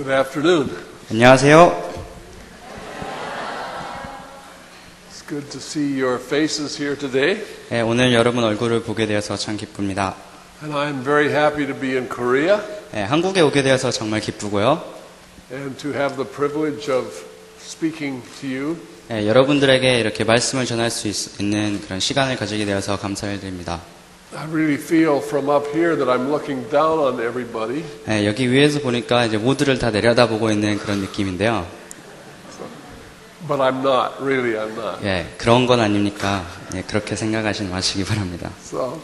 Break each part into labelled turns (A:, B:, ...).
A: Good afternoon.
B: 안녕하세요.
A: It's good to see your faces here today.
B: 네, 오늘 여러분 얼굴을 보게 되어서 참 기쁩니다.
A: And I'm very happy to be in Korea
B: 네, 한국에 오게 되어서 정말 기쁘고요.
A: and to have the privilege of speaking to you.
B: 네, 여러분들에게 이렇게 말씀을 전할 수 있는 그런 시간을 가지게 되어서 감사를 드립니다.
A: I really feel from up here that I'm looking down on everybody.
B: 네, 여기 위에서 보니까 이제 모두를 다 내려다보고 있는 그런 느낌인데요.
A: But I'm not, really I'm not.
B: 예, 그런 건 아닙니까? 예, 그렇게 생각하시지 마시기 바랍니다.
A: So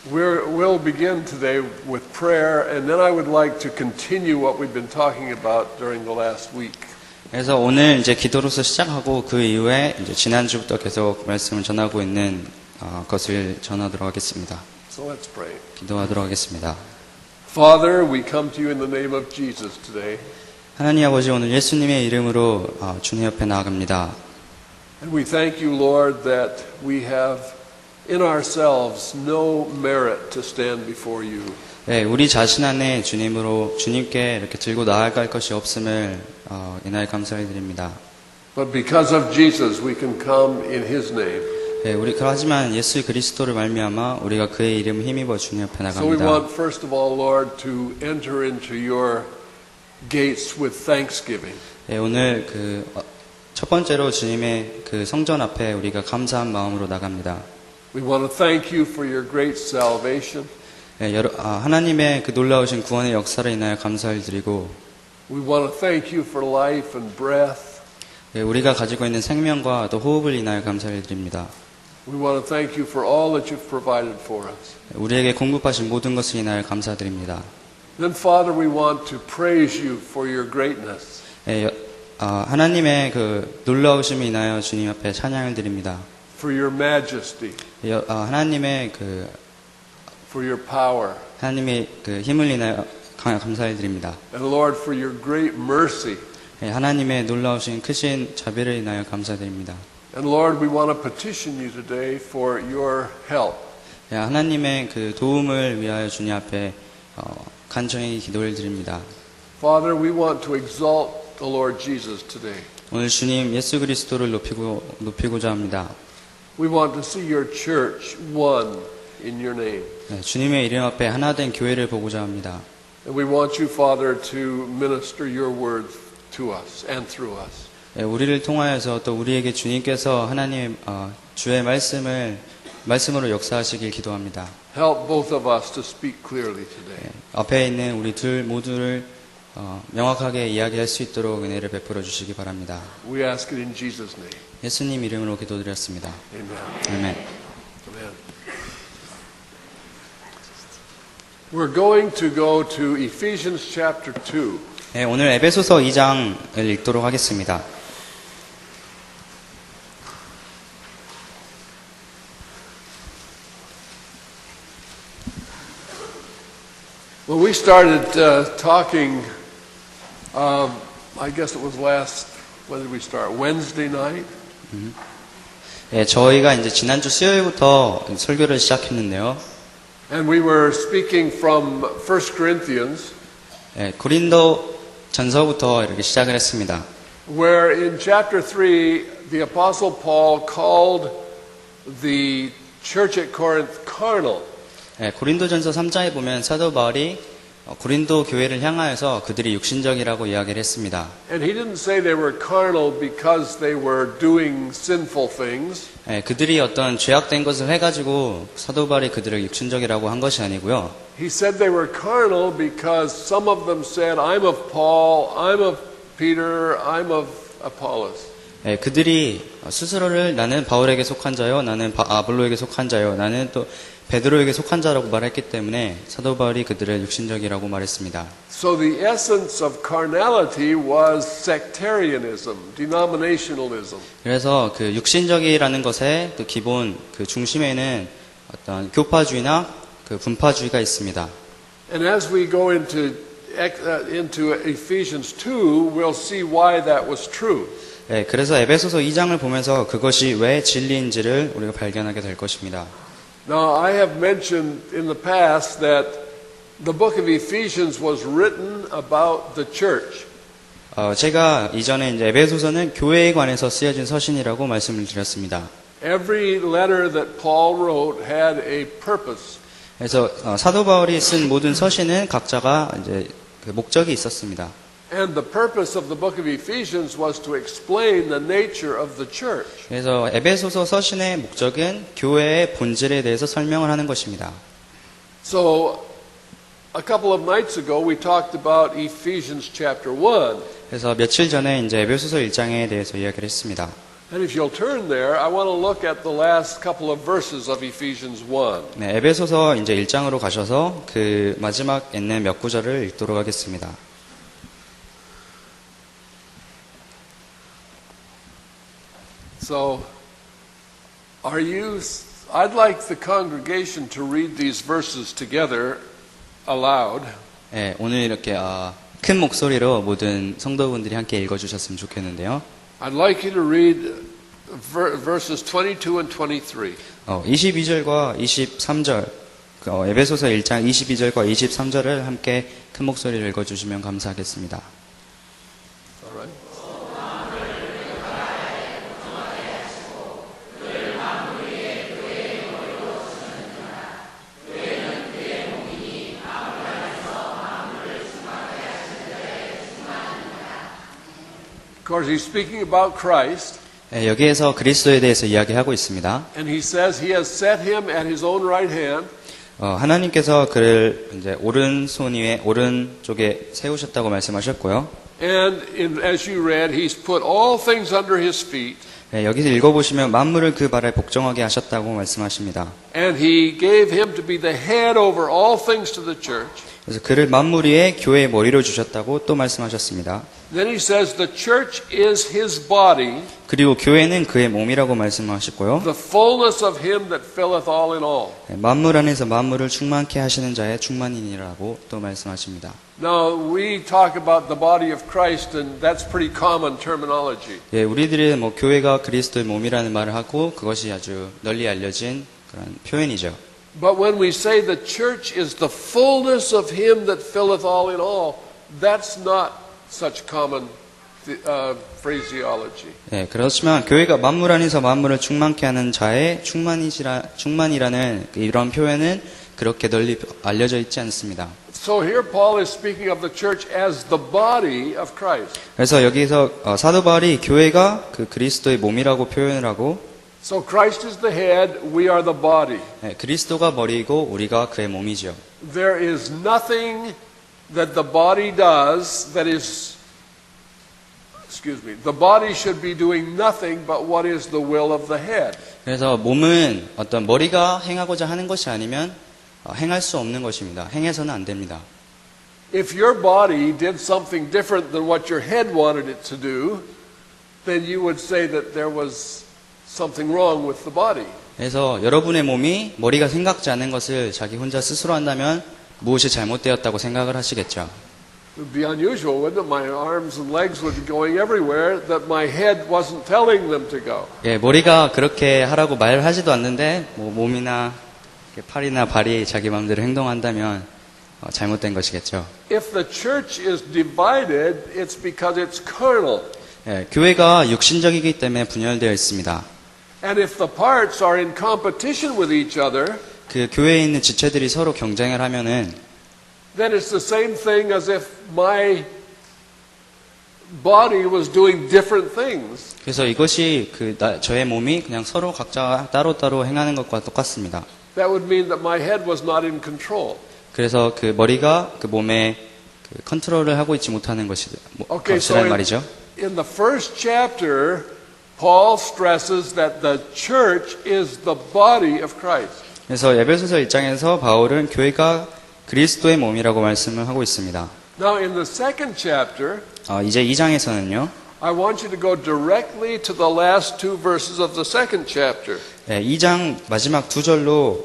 A: we'll begin today with prayer, and then I would like to continue what we've been talking about during the last week.
B: 그래서 오늘 이제 기도로서 시작하고 그 이후에 이제 지난주부터 계속 말씀을 전하고 있는 것을 전하도록 하겠습니다.
A: So let's pray.
B: 기도하도록 하겠습니다.
A: Father, we come to you in the name of Jesus today.
B: 하나님 아버지, 오늘 예수님의 이름으로 주님 옆에 나아갑니다.
A: And we thank you, Lord, that we have in ourselves no merit to stand before you.
B: 네, 우리 자신 안에 주님께 이렇게 들고 나아갈 것이 없음을 인하여 감사를 드립니다.
A: But because of Jesus, we can come in His name.
B: 네, 하지만 예수 그리스도를 말미암아 우리가 그의 이름 힘입어 주님 옆에
A: So we
B: 나갑니다.
A: want, first of all, Lord, to enter into your gates with thanksgiving.
B: 네, 오늘 첫 번째로 주님의 그 성전 앞에 우리가 감사한 마음으로 나갑니다.
A: We want to thank you for your great salvation.
B: 네, 하나님의 그 놀라우신 구원의 역사를 인하여 감사를 드리고,
A: We want to thank you for life and breath.
B: 네, 우리가 가지고 있는 생명과 또 호흡을 인하여 감사를 드립니다.
A: We want to thank you for all that you've provided for us.
B: 네, 우리에게 공급하신 모든 것을 인하여 감사드립니다.
A: Then, Father, we want to praise you for your greatness.
B: 네, 하나님의 그 놀라우심을 인하여 주님 앞에 찬양을 드립니다.
A: For your majesty,
B: 하나님의
A: for your power,
B: 하나님의 그 힘을 인하여 감사를 드립니다.
A: and Lord, for your great mercy.
B: 네, 하나님의 놀라우신 크신 자비를 인하여 감사드립니다.
A: And Lord, we want to petition you today for your help.
B: 네, 하나님의 그 도움을 위하여 주님 앞에 간절히 기도를 드립니다.
A: Father, we want to exalt the Lord Jesus today.
B: 오늘 주님 예수 그리스도를 높이고자 합니다.
A: We want to see your church one in your name.
B: 네, 주님의 이름 앞에 하나 된 교회를 보고자 합니다.
A: And we want you, Father, to minister your word to us and through us.
B: 네, 우리를 통하여서 또 우리에게 주님께서 하나님 주의 말씀으로 역사하시길 기도합니다.
A: Help both of us to speak clearly today.
B: 네, 앞에 있는 우리 둘 모두를 명확하게 이야기할 수 있도록 은혜를 베풀어 주시기 바랍니다.
A: We ask it in Jesus' name.
B: 예수님 이름으로 기도드렸습니다.
A: Amen.
B: 아멘.
A: Amen. We're going to go to Ephesians chapter 2.
B: 네, 오늘 에베소서 2장을 읽도록 하겠습니다.
A: Well, we started talking, I guess it was when did we start? Wednesday night?
B: 네, 저희가 이제 지난주 수요일부터 설교를 시작했는데요.
A: And we were speaking from 1 Corinthians,
B: 네, 고린도 전서부터 이렇게 시작을 했습니다.
A: where in chapter 3, the Apostle Paul called the church at Corinth carnal.
B: 네, 고린도전서 3장에 보면 사도 바울이 고린도 교회를 향하여서 그들이 육신적이라고 이야기를 했습니다.
A: And he didn't say they were carnal because they were doing sinful things.
B: 네, 그들이 어떤 죄악된 것을 해가지고 사도 바울이 그들을 육신적이라고 한 것이 아니고요.
A: He said they were carnal because some of them said, I'm of Paul, I'm of Peter, I'm of Apollos.
B: 네, 그들이 스스로를 나는 바울에게 속한 자요, 나는 아볼로에게 속한 자요, 나는 또 베드로에게 속한 자라고 말했기 때문에 사도 바울이 그들을 육신적이라고 말했습니다.
A: So the essence of carnality was sectarianism, denominationalism.
B: 그래서 그 육신적이라는 것의 그 기본 그 중심에는 어떤 교파주의나 그 분파주의가 있습니다.
A: And as we go into Ephesians 2, we'll see why that was true.
B: 네, 그래서 에베소서 2장을 보면서 그것이 왜 진리인지를 우리가 발견하게 될 것입니다.
A: Now, I have mentioned in the past that the book of Ephesians was written about the church.
B: 제가 이전에 이제 에베소서는 교회에 관해서 쓰여진 서신이라고 말씀을 드렸습니다.
A: Every letter that Paul wrote had a purpose.
B: 그래서 사도 바울이 쓴 모든 서신은 각자가 이제 그 목적이 있었습니다.
A: And the purpose of the book of Ephesians was to explain the nature of the church.
B: 그래서 에베소서 서신의 목적은 교회의 본질에 대해서 설명을 하는 것입니다.
A: So, a couple of nights ago we talked about Ephesians chapter 1.
B: 그래서 며칠 전에 이제 에베소서 1장에 대해서 이야기를 했습니다.
A: And if you'll turn there, I want to look at the last couple of verses of Ephesians 1.
B: 네, 에베소서 이제 1장으로 가셔서 그 마지막 있는 몇 구절을 읽도록 하겠습니다.
A: So, I'd like the congregation to read these verses together aloud.
B: 네, 오늘 이렇게 큰 목소리로 모든 성도분들이 함께 읽어주셨으면 좋겠는데요.
A: I'd like you to read verses 22 and 23.
B: 22절과 23절, 에베소서 1장 22절과 23절을 함께 큰 목소리로 읽어주시면 감사하겠습니다.
A: All right? Of course, he's speaking about Christ,
B: 네, 여기에서 그리스도에 대해서 이야기하고 있습니다.
A: and he says he has set him at his own right hand,
B: 하나님께서 그를 이제 오른쪽에 세우셨다고 말씀하셨고요.
A: and as you read, he's put all things under his feet,
B: 네, 여기서 읽어보시면 만물을 그 발에 복종하게 하셨다고 말씀하십니다.
A: and he gave him to be the head over all things to the church.
B: 그래서 그를 만물 위에 교회의 머리로 주셨다고 또 말씀하셨습니다.
A: Then he says the church is his body,
B: 그리고 교회는 그의 몸이라고 말씀하셨고요.
A: the fullness of him that filleth all in all.
B: 네, 만물 안에서 만물을 충만케 하시는 자의 충만인이라고 또 말씀하십니다.
A: Now, we talk about the body of Christ, and that's pretty common terminology.
B: 예, 우리들이 뭐 교회가 그리스도의 몸이라는 말을 하고 그것이 아주 널리 알려진 그런 표현이죠.
A: But when we say the church is the fullness of him that filleth all in all, that's not such common phraseology.
B: 예, 그렇지만 교회가 만물 안에서 만물을 충만케 하는 자의 충만이라는 이런 표현은 그렇게 널리 알려져 있지 않습니다.
A: So here Paul is speaking of the church as the body of Christ.
B: 그래서 여기서 사도 바울이 교회가 그 그리스도의 몸이라고 표현을 하고
A: So Christ is the head, we are the body.
B: 예, 그리스도가 머리이고 우리가 그의 몸이죠.
A: There is nothing that the body does that is, the body should be doing nothing but what is the will of the head.
B: 그래서 몸은 어떤 머리가 행하고자 하는 것이 아니면 행할 수 없는 것입니다. 행해서는 안 됩니다.
A: If your body did something different than what your head wanted it to do, then you would say that there was something wrong with the body.
B: 그래서 여러분의 몸이 머리가 생각지 않은 것을 자기 혼자 스스로 한다면 무엇이 잘못되었다고 생각을 하시겠죠.
A: It would be unusual, wouldn't it? My arms and legs would be going everywhere that my head wasn't telling them to go.
B: 예, 머리가 그렇게 하라고 말을 하지도 않는데 뭐 몸이나 팔이나 발이 자기 마음대로 행동한다면 잘못된 것이겠죠.
A: If the church is divided, it's because it's carnal.
B: 예, 교회가 육신적이기 때문에 분열되어 있습니다.
A: And if the parts are in competition with each other,
B: 그 교회에 있는 지체들이 서로 경쟁을 하면은
A: then it's the same thing as if my body was doing different things.
B: 그래서 이것이 저의 몸이 그냥 서로 각자 따로따로 행하는 것과 똑같습니다.
A: That would mean that my head was not in control.
B: 그래서 그 머리가 그 몸의 그 컨트롤을 하고 있지 못하는 것이란 말이죠.
A: In the first chapter, Paul stresses that the church is the body of Christ.
B: 그래서 에베소서 1장에서 바울은 교회가 그리스도의 몸이라고 말씀을 하고 있습니다.
A: Now in the second chapter,
B: 이제 2장에서는요.
A: I want you to go directly to the last two verses of the second chapter.
B: 네, 2장 마지막 두 절로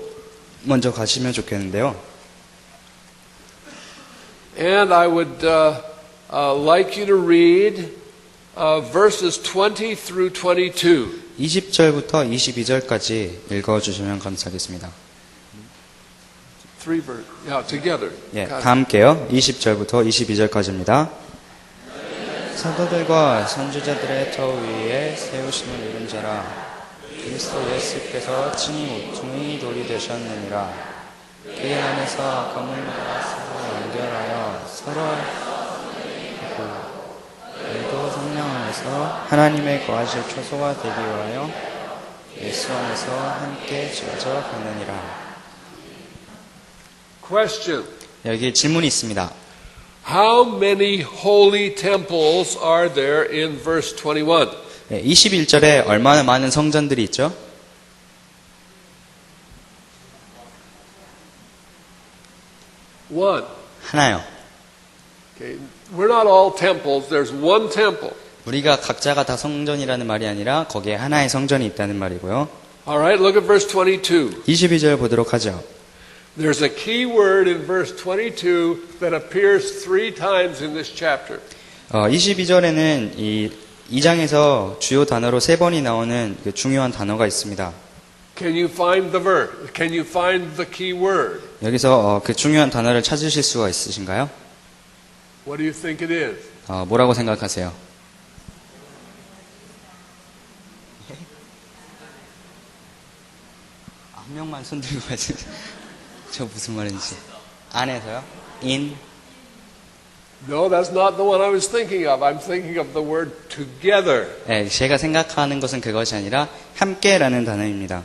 B: 먼저 가시면 좋겠는데요.
A: And I would like you to read verses 20 through 22.
B: 20절부터 22절까지 읽어주시면 감사하겠습니다.
A: Yeah, together.
B: 예,
A: God.
B: 다 함께요. 20절부터 22절까지입니다. 사도들과 선지자들의 터 위에 세우시는 이름자라. 그리스도 예수께서 친히 모퉁이 돌이 되셨느니라. 그 안에서 거물과 서로 연결하여 서로 그리고 성령 안에서 하나님의 거하실 초소가 되기 위하여 예수 안에서 함께 지어져 가느니라.
A: Question.
B: 여기 질문이 있습니다.
A: How many holy temples are there in verse 21?
B: 21절에 얼마나 많은 성전들이 있죠?
A: One.
B: 하나요.
A: Okay. We're not all temples. There's one temple.
B: 우리가 각자가 다 성전이라는 말이 아니라 거기에 하나의 성전이 있다는 말이고요.
A: All right, look at verse 22.
B: 22절 보도록 하죠.
A: There's a key word in verse 22 that appears 3 times in this chapter.
B: 22절에는 이 2장에서 주요 단어로 3번이 나오는 그 중요한 단어가 있습니다.
A: Can you find the verse? Can you find the key word?
B: 여기서 그 중요한 단어를 찾으실 수가 있으신가요?
A: What do you think it is?
B: 뭐라고 생각하세요? 한 명만 손 들고 가세요. 저 무슨 말인지. 안에서요? In.
A: No, that's not the one I was thinking of. I'm thinking of the word together.
B: 네, 제가 생각하는 것은 그것이 아니라 함께라는 단어입니다.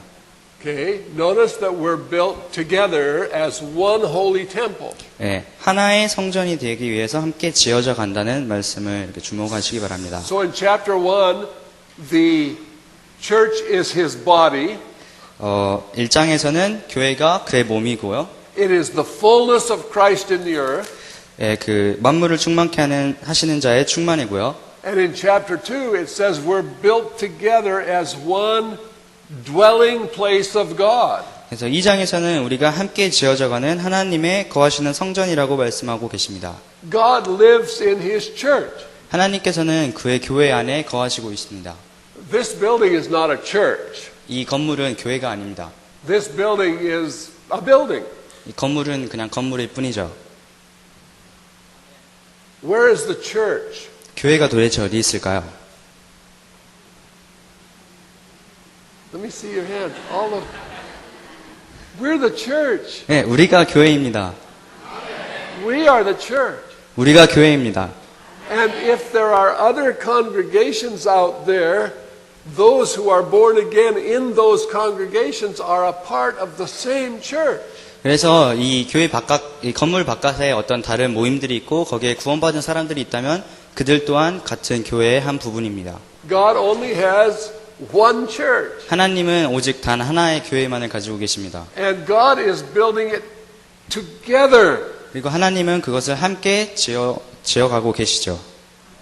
A: Okay, notice that we're built together as one holy temple.
B: 네, 하나의 성전이 되기 위해서 함께 지어져 간다는 말씀을 이렇게 주목하시기 바랍니다.
A: So in chapter 1, the church is his body.
B: 1장에서는 교회가 그의 몸이고요.
A: It is the fullness of Christ in the earth.
B: 예, 그 만물을 충만케 하시는 자의 충만이고요.
A: And in chapter 2, it says we're built together as one dwelling place of God.
B: 그래서 2장에서는 우리가 함께 지어져가는 하나님의 거하시는 성전이라고 말씀하고 계십니다.
A: God lives in his church.
B: 하나님께서는 그의 교회 안에 거하시고 있습니다.
A: This building is not a church.
B: 이 건물은 교회가 아닙니다.
A: This building is a building.
B: 이 건물은 그냥 건물일 뿐이죠.
A: Where is the church?
B: 교회가 도대체 어디 있을까요?
A: Let me see your hand. All of We're the church.
B: 네, 우리가 교회입니다.
A: We are the church.
B: 우리가 교회입니다.
A: And if there are other congregations out there, those who are born again in those congregations are a part of the same church.
B: 그래서 이 교회 바깥, 이 건물 바깥에 어떤 다른 모임들이 있고 거기에 구원받은 사람들이 있다면 그들 또한 같은 교회의 한 부분입니다.
A: God only has one church.
B: 하나님은 오직 단 하나의 교회만을 가지고 계십니다.
A: And God is building it together.
B: 그리고 하나님은 그것을 함께 지어가고 계시죠.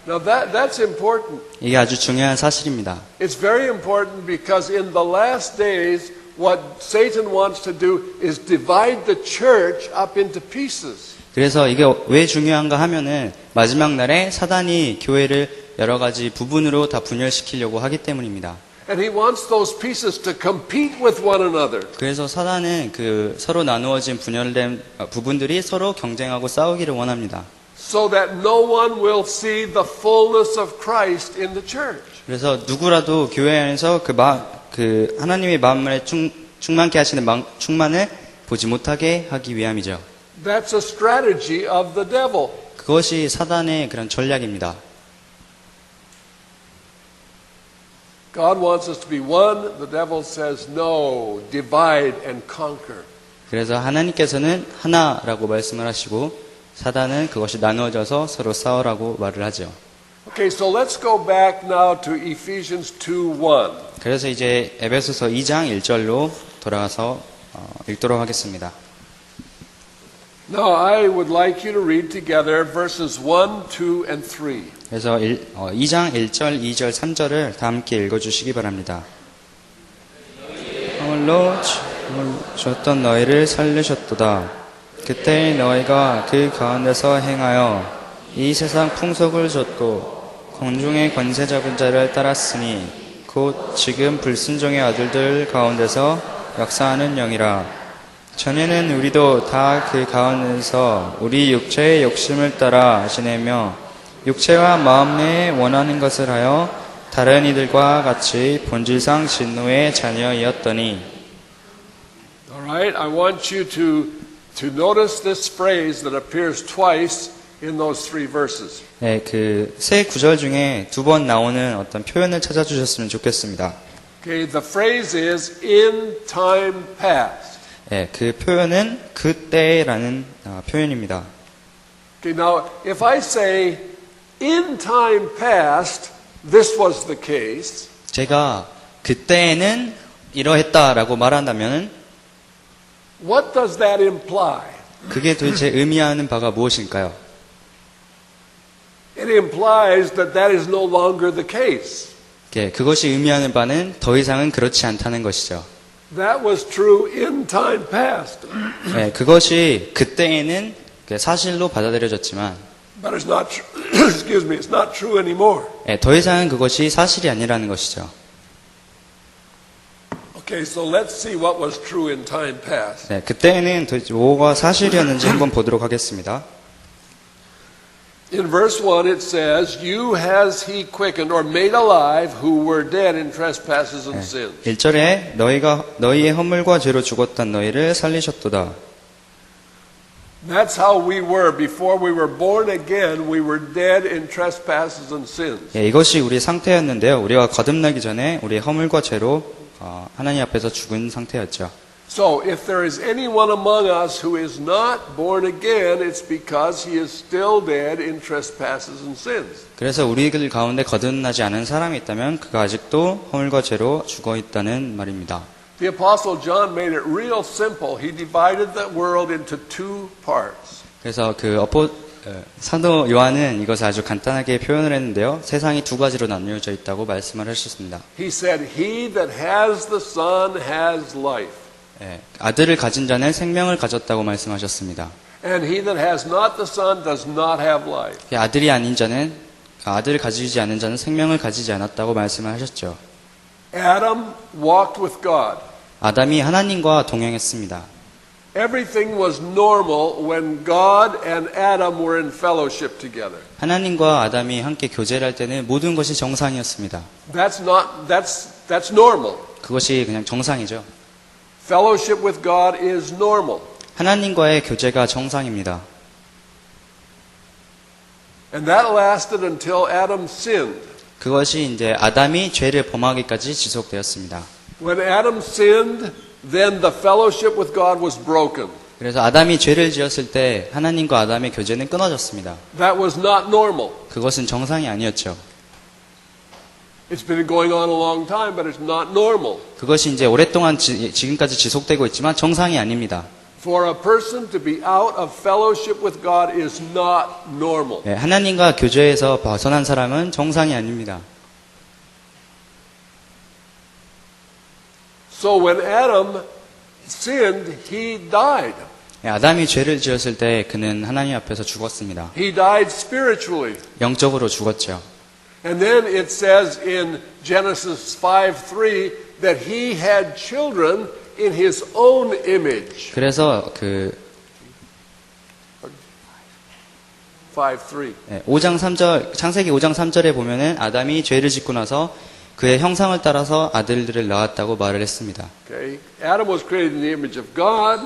A: Now that's important.
B: 이게 아주 중요한 사실입니다.
A: It's very important because in the last days, what Satan wants to do is divide the church up into pieces.
B: 그래서 이게 왜 중요한가 하면은 마지막 날에 사단이 교회를 여러 가지 부분으로 다 분열시키려고 하기 때문입니다.
A: And he wants those pieces to compete with one another.
B: 그래서 사단은 그 서로 나누어진 분열된 부분들이 서로 경쟁하고 싸우기를 원합니다.
A: So that no one will see the fullness of Christ in the church.
B: 그래서 누구라도 교회 안에서 그 하나님의 마음을 충만케 하시는 충만을 보지 못하게 하기 위함이죠.
A: That's a strategy of the devil.
B: 그것이 사단의 그런 전략입니다.
A: God wants us to be one. The devil says no, divide and conquer.
B: 그래서 하나님께서는 하나라고 말씀을 하시고 사단은 그것이 나누어져서 서로 싸우라고 말을 하죠.
A: Okay, so let's go back now to Ephesians 2:1.
B: 그래서 이제 에베소서 2장 1절로 돌아가서 읽도록 하겠습니다.
A: Now I would like you to read together verses 1, 2, and 3.
B: 그래서 2장 1절, 2절, 3절을 다 함께 읽어주시기 바랍니다. 허물로 죽었던 너희를 살리셨도다. 그때 너희가 그 가운데서 행하여 이 세상 풍속을 좇고 공중의 권세 잡은 자를 따랐으니 곧 지금 불순종의 아들들 가운데서 역사하는 영이라. 전에는 우리도 다 그 가운데서 우리 육체의 욕심을 따라 지내며 육체와 마음에 원하는 것을 하여 다른 이들과 같이 본질상 진노의 자녀이었더니.
A: Alright, I want you to notice this phrase that appears twice in those three verses.
B: 네, 그 세 구절 중에 두 번 나오는 어떤 표현을 찾아주셨으면 좋겠습니다.
A: Okay, the phrase is in time past.
B: 네, 그 표현은 그때라는 표현입니다.
A: Okay, now if I say in time past, this was the case,
B: 제가 그때에는 이러했다라고 말한다면
A: what does that imply?
B: 그게 도대체 의미하는 바가 무엇일까요?
A: It implies that that is no longer the case.
B: 예, 그것이 의미하는 바는 더 이상은 그렇지 않다는 것이죠.
A: That was true in time past,
B: 예, 그것이 그때에는 사실로 받아들여졌지만
A: but it's not excuse me, it's not true anymore.
B: 예, 더 이상은 그것이 사실이 아니라는 것이죠.
A: Okay, so let's see what was true in time past.
B: 네, 그때에는 도대체 뭐가 사실이었는지 한번 보도록 하겠습니다.
A: In verse 1 it says, You has he quickened or made alive who were dead in trespasses and sins.
B: 1절에 너희의 허물과 죄로 죽었던 너희를 살리셨도다.
A: That's how we were before we were born again. We were dead in trespasses and sins.
B: 예, 이것이 우리 상태였는데요. 우리가 거듭나기 전에 우리의 허물과 죄로 하나님 앞에서 죽은 상태였죠.
A: So if there is anyone among us who is not born again, it's because he is still dead in trespasses and sins.
B: 그래서 우리들 가운데 거듭나지 않은 사람이 있다면 그가 아직도 허물과 죄로 죽어 있다는 말입니다.
A: The Apostle John made it real simple. He divided the world into two parts.
B: 그래서 사도 요한은 이것을 아주 간단하게 표현을 했는데요. 세상이 두 가지로 나뉘어져 있다고 말씀을 하셨습니다.
A: He said, He that has the Son has life.
B: 예, 아들을 가진 자는 생명을 가졌다고 말씀하셨습니다.
A: And he that has not the Son does not have life.
B: 아들을 가지지 않은 자는 생명을 가지지 않았다고 말씀을 하셨죠.
A: Adam walked with God.
B: 아담이 하나님과 동행했습니다.
A: Everything was normal when God and Adam were in fellowship together.
B: 하나님과 아담이 함께 교제를 할 때는 모든 것이 정상이었습니다.
A: That's normal.
B: 그것이 그냥 정상이죠.
A: Fellowship with God is normal.
B: 하나님과의 교제가 정상입니다.
A: And that lasted until Adam sinned.
B: 그것이 이제 아담이 죄를 범하기까지 지속되었습니다.
A: When Adam sinned, then the fellowship with God was broken.
B: 그래서 아담이 죄를 지었을 때 하나님과 아담의 교제는 끊어졌습니다.
A: That was not normal.
B: 그것은 정상이 아니었죠.
A: It's been going on a long time, but it's not normal.
B: 그것이 이제 오랫동안 지금까지 지속되고 있지만 정상이 아닙니다.
A: For a person to be out of fellowship with God is not normal.
B: 네, 하나님과 교제에서 벗어난 사람은 정상이 아닙니다.
A: So when Adam sinned, he died.
B: 네, 아담이 죄를 지었을 때 그는 하나님 앞에서 죽었습니다.
A: He died spiritually.
B: 영적으로 죽었죠.
A: And then it says in Genesis 5:3 that he had children in his own image.
B: 그래서
A: 5:3.
B: 5장 3절 창세기 5장 3절에 보면은 아담이 죄를 짓고 나서 그의 형상을 따라서 아들들을 낳았다고 말을 했습니다.
A: Okay. Adam was created in the image of God.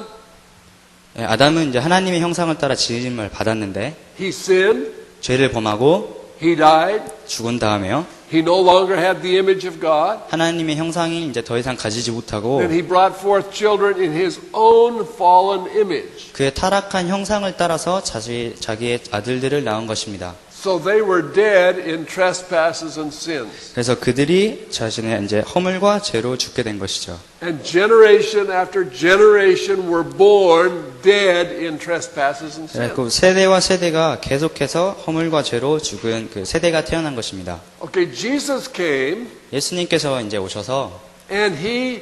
B: 아담은 이제 하나님의 형상을 따라 지음을 받았는데
A: He sinned.
B: 죄를 범하고
A: He died.
B: 죽은 다음에요.
A: He no longer had the image of God.
B: 하나님의 형상이 이제 더 이상 가지지 못하고
A: Then he brought forth children in his own fallen image.
B: 그의 타락한 형상을 따라서 자기의 아들들을 낳은 것입니다.
A: So they were dead in trespasses and sins.
B: 그래서 그들이 자신의 이제 허물과 죄로 죽게 된 것이죠.
A: And generation after generation were born dead in trespasses and sins.
B: 그 세대와 세대가 계속해서 허물과 죄로 죽은 그 세대가 태어난 것입니다.
A: Okay, Jesus came
B: 예수님께서 이제 오셔서
A: and he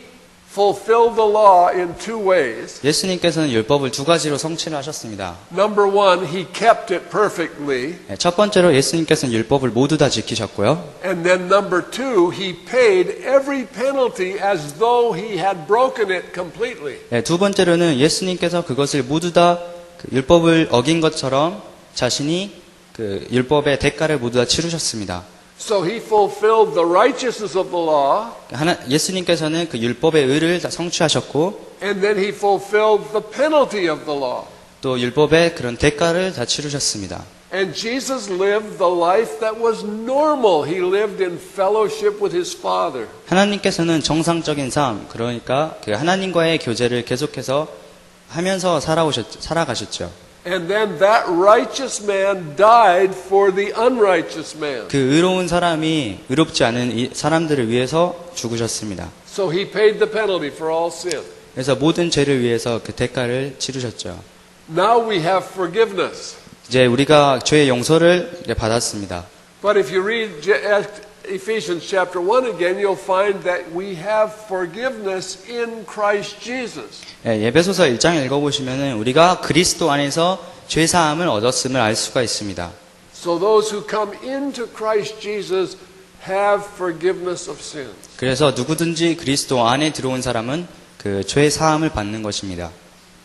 A: fulfilled the law in two ways.
B: 예수님께서는 율법을 두 가지로 성취를 하셨습니다.
A: Number one, he kept it perfectly.
B: 첫 번째로 예수님께서는 율법을 모두 다 지키셨고요.
A: And then number two, he paid every penalty as though he had broken it completely.
B: 두 번째로는 예수님께서 그것을 모두 다 그 율법을 어긴 것처럼 자신이 그 율법의 대가를 모두 다 치르셨습니다.
A: So he fulfilled the righteousness of the law,
B: 예수님께서는 그 율법의 의를 다 성취하셨고
A: and then he fulfilled the penalty of the law.
B: 또 율법의 그런 대가를 다 치르셨습니다.
A: And Jesus lived the life that was normal. He lived in fellowship with his Father.
B: 하나님께서는 정상적인 삶, 그러니까 그 하나님과의 교제를 계속해서 하면서 살아가셨죠.
A: And then that righteous man died for the unrighteous man.
B: 그 의로운 사람이 의롭지 않은 이 사람들을 위해서 죽으셨습니다.
A: So he paid the penalty for all sin.
B: 그래서 모든 죄를 위해서 그 대가를 치르셨죠.
A: Now we have forgiveness.
B: 이제 우리가 죄의 용서를 이제 받았습니다.
A: But if you read Ephesians chapter 1 again, you'll find that we have forgiveness in Christ Jesus.
B: 예배소서 1장 읽어보시면은 우리가 그리스도 안에서 죄 사함을 얻었음을 알 수가 있습니다.
A: So those who come into Christ Jesus have forgiveness of sins.
B: 그래서 누구든지 그리스도 안에 들어온 사람은 그 죄 사함을 받는 것입니다.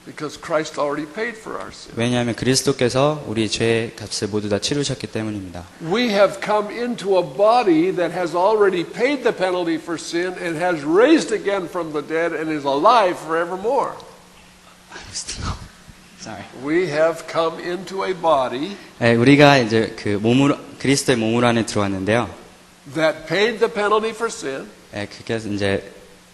A: Because Christ already paid for our sin.
B: 왜냐하면 그리스도께서 우리 죄의 값을 모두 다 치르셨기 때문입니다.
A: We have come into a body that has already paid the penalty for sin and has raised again from the dead and is alive forevermore.
B: Sorry.
A: We have come into a body
B: 우리가 이제 그 몸으로 그리스도의 몸으로 안에 들어왔는데요.
A: that paid the penalty for sin,
B: 그게 이제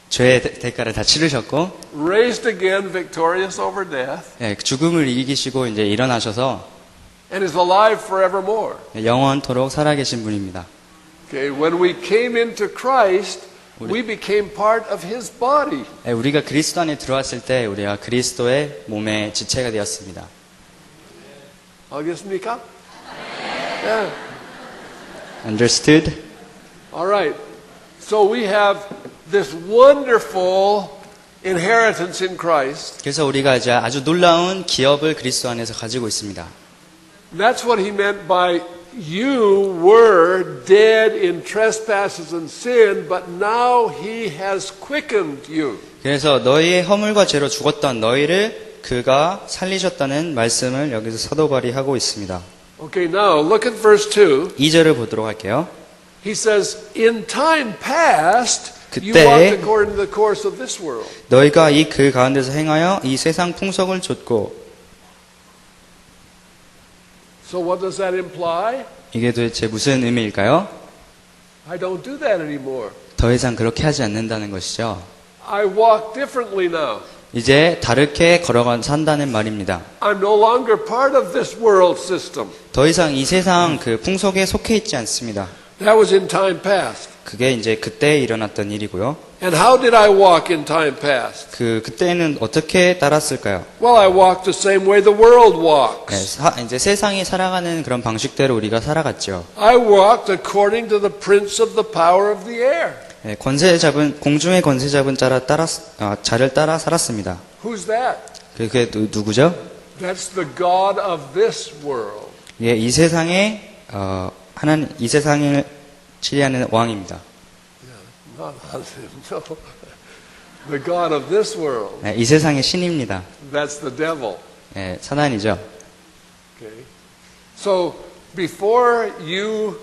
B: 죄의 대가를 다 치르셨고,
A: raised again victorious over death,
B: 죽음을 이기시고 이제 일어나셔서
A: and is alive forevermore.
B: 영원토록 살아계신 분입니다.
A: Okay, when we came into Christ, we became part of His body.
B: 우리가 그리스도 안에 들어왔을 때 우리가 그리스도의 몸의 지체가 되었습니다.
A: 알겠습니까? Yeah.
B: Understood?
A: All right. So we have this wonderful inheritance in Christ.
B: 그래서 우리가 이제 아주 놀라운 기업을 그리스도 안에서 가지고 있습니다.
A: That's what he meant by you were dead in trespasses and sin, but now he has quickened you.
B: 그래서 너희의 허물과 죄로 죽었던 너희를 그가 살리셨다는 말씀을 여기서 사도 바울이 하고 있습니다.
A: Okay, now look at verse 2.
B: 2절을 보도록 할게요.
A: He says, in time past, you
B: 그때
A: walked according to the course of this world.
B: 너희가 이 그 가운데서 행하여 이 세상 풍속을 좇고.
A: So what does that imply?
B: 이게 도대체 무슨 의미일까요?
A: I don't do that anymore.
B: 더 이상 그렇게 하지 않는다는 것이죠.
A: I walk differently now.
B: 이제 다르게 산다는 말입니다.
A: I'm no longer part of this world system.
B: 더 이상 이 세상 그 풍속에 속해 있지 않습니다.
A: That was in time past.
B: 그게 이제 그때 일어났던 일이고요.
A: And how did I walk in time past?
B: 그때는 어떻게 따랐을까요?
A: Well, I walked the same way the world walks.
B: 이제 세상이 살아가는 그런 방식대로 우리가 살아갔죠.
A: I walked according to the prince of the power of the air.
B: 공중의 권세 잡은 자를 따라 살았습니다.
A: Who's that?
B: 그게 누구죠?
A: That's the God of this world.
B: 이 세상의 이 세상을 치리하는 왕입니다.
A: Not no. The God of this world.
B: 이 세상의 신입니다.
A: That's the devil.
B: 사단이죠.
A: Okay. So before you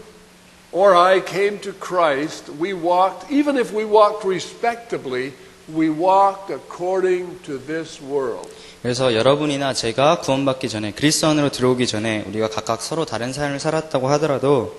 A: or I came to Christ, we walked, even if we walked respectably, we walked according to this world.
B: 그래서 여러분이나 제가 구원받기 전에 그리스도 안으로 들어오기 전에 우리가 각각 서로 다른 삶을 살았다고 하더라도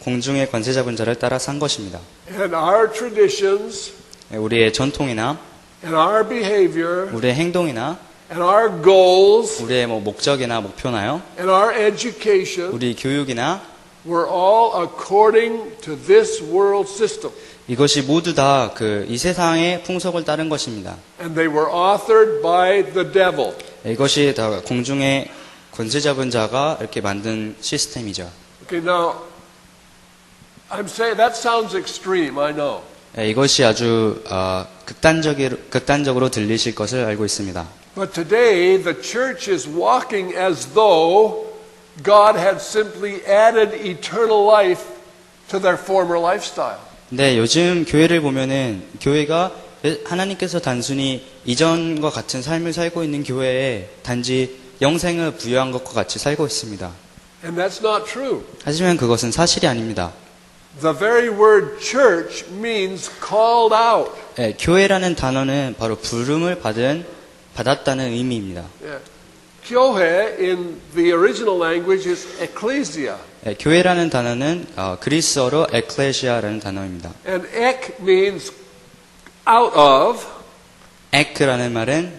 B: 공중의 권세 잡은 자를 따라 산 것입니다.
A: And our traditions,
B: 우리의 전통이나
A: and our behavior,
B: 우리의 행동이나
A: and our goals,
B: 우리의 목적이나 목표나요,
A: and our education
B: 우리 교육이나
A: were all according to this world system.
B: 이것이 모두 다 이 세상의 풍속을 따른 것입니다.
A: And they were authored by the devil.
B: 이것이 다 공중의 권세 잡은 자가 이렇게 만든 시스템이죠.
A: Okay, now, I'm saying that sounds extreme, I know.
B: 이것이 아주 극단적으로 들리실 것을 알고 있습니다.
A: But today the church is walking as though God had simply added eternal life to their former lifestyle.
B: 근데 요즘 교회를 보면은 교회가 하나님께서 단순히 이전과 같은 삶을 살고 있는 교회에 단지 영생을 부여한 것과 같이 살고 있습니다.
A: And that's not true.
B: 하지만 그것은 사실이 아닙니다.
A: The very word church means called out.
B: 교회라는 단어는 바로 부름을 받았다는 의미입니다.
A: Yeah. 교회 in the original language is ecclesia.
B: 교회라는 단어는 그리스어로 에클레시아라는 단어입니다.
A: And ek means out of.
B: 에크라는 말은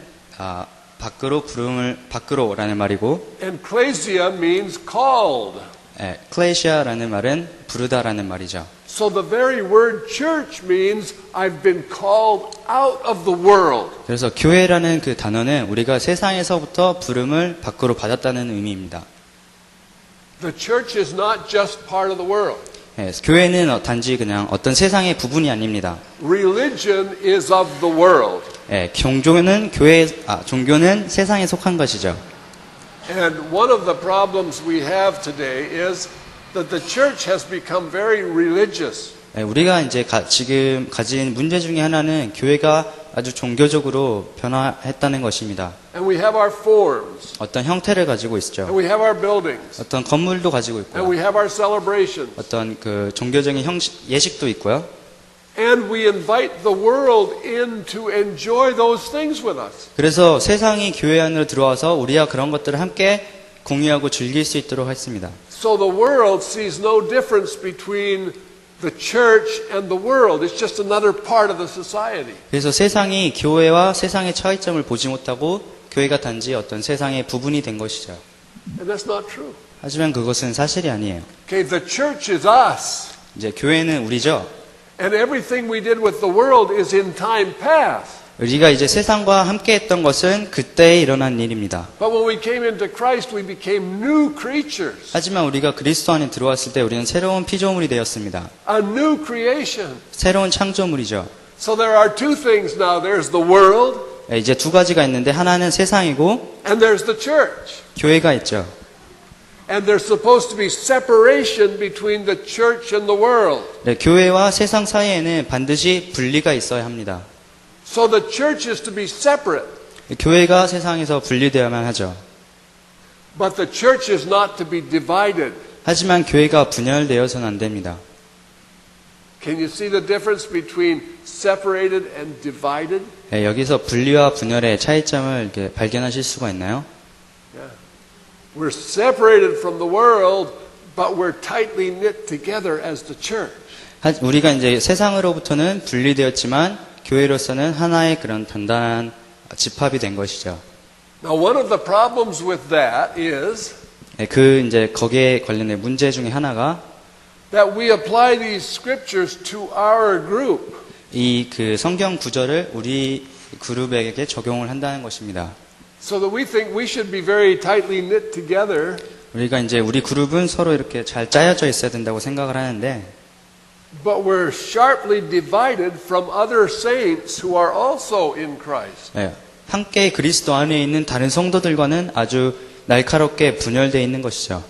B: 밖으로라는 말이고,
A: And ecclesia means called.
B: 클레시아라는 말은 부르다라는 말이죠.
A: So the very word church means I've been called out of the world.
B: 그래서 교회라는 그 단어는 우리가 세상에서부터 부름을 밖으로 받았다는 의미입니다.
A: The church is not just part of the world.
B: 교회는 단지 그냥 어떤 세상의 부분이 아닙니다.
A: Religion is of the world.
B: 종교는 세상에 속한 것이죠.
A: And one of the problems we have today is that the church has become very religious.
B: 우리가 이제 지금 가진 문제 중에 하나는 교회가 아주 종교적으로 변화했다는 것입니다.
A: And we have our forms.
B: 어떤 형태를 가지고 있죠.
A: And we have our buildings.
B: 어떤 건물도 가지고
A: And
B: 있고요.
A: we have our celebrations.
B: 어떤 그 종교적인 예식도 있고요.
A: And we invite the world in to enjoy those things with us.
B: 그래서 세상이 교회 안으로 들어와서 우리가 그런 것들을 함께 공유하고 즐길 수 있도록 했습니다.
A: So the world sees no difference between the church and the world. It's just another part of the society.
B: 그래서 세상이 교회와 세상의 차이점을 보지 못하고 교회가 단지 어떤 세상의 부분이 된 것이죠.
A: And that's not true.
B: 하지만 그것은 사실이 아니에요.
A: Okay, the church is us.
B: 이제 교회는 우리죠.
A: And everything we did with the world is in time past.
B: 우리가 이제 세상과 함께 했던 것은 그때에 일어난 일입니다.
A: But when we came into Christ, we became new creatures.
B: 하지만 우리가 그리스도 안에 들어왔을 때 우리는 새로운 피조물이 되었습니다.
A: A new creation.
B: 새로운 창조물이죠.
A: So there are two things now. There's the world
B: 이제 두 가지가 있는데 하나는 세상이고
A: and there's the church.
B: 교회가 있죠.
A: And there's supposed to be separation between the church and the world.
B: 교회와 세상 사이에는 반드시 분리가 있어야 합니다.
A: So the church is to be separate.
B: 교회가 세상에서 분리되어야만 하죠.
A: But the church is not to be divided.
B: 하지만 교회가 분열되어서는 안 됩니다.
A: Can you see the difference between separated and divided?
B: 여기서 분리와 분열의 차이점을 이렇게 발견하실 수가 있나요?
A: Yeah. We're separated from the world, but we're tightly knit together as the church.
B: 우리가 이제 세상으로부터는 분리되었지만 교회로서는 하나의 그런 단단한 집합이 된 것이죠.
A: Now, one of the problems with that is
B: 이제 거기에 관련된 문제 중에 하나가
A: that we apply these scriptures to our group.
B: 이 그 성경 구절을 우리 그룹에게 적용을 한다는 것입니다.
A: So that we think we should be very tightly knit together.
B: 우리가 이제 우리 그룹은 서로 이렇게 잘 짜여져 있어야 된다고 생각을 하는데
A: But we're sharply divided from other saints who are also in Christ.
B: 함께 그리스도 안에 있는 다른 성도들과는 아주 날카롭게 분열되어 있는 것이죠.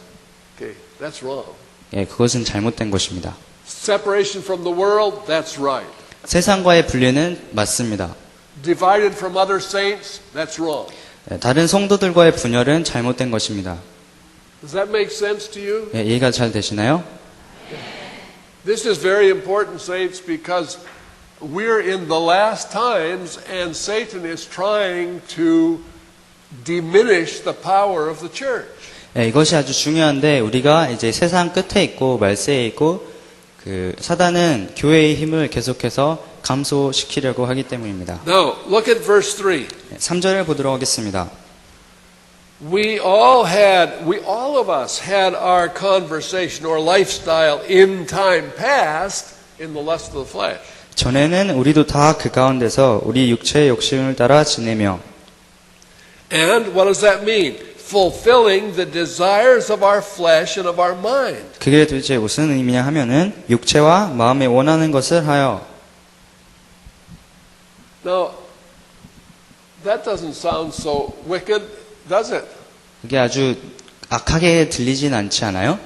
A: Okay, that's wrong.
B: 그것은 잘못된 것입니다.
A: Separation from the world, that's right.
B: 세상과의 분리는 맞습니다.
A: Divided from other saints, that's wrong.
B: 다른 성도들과의 분열은 잘못된 것입니다.
A: Does that make sense to you?
B: 이해가 잘 되시나요?
A: This is very important, saints, because we're in the last times and Satan is trying to diminish the power of the church.
B: 이것이 아주 중요한데 우리가 이제 세상 끝에 있고 말세에 있고 그 사단은 교회의 힘을 계속해서 감소시키려고 하기 때문입니다.
A: Now, look at verse 3.
B: 3절을 보도록 하겠습니다.
A: We all of us had our conversation or lifestyle in time past in the lust of the flesh.
B: 전에는 우리도 다 그 가운데서 우리 육체의 욕심을 따라 지내며
A: And what does that mean? Fulfilling the desires of our flesh and of our mind.
B: 그게 도대체 무슨 의미냐 하면은 육체와 마음에 원하는 것을 하여
A: Now, that doesn't sound so wicked, does it?
B: 그게 아주 악하게 들리진 않지 않아요?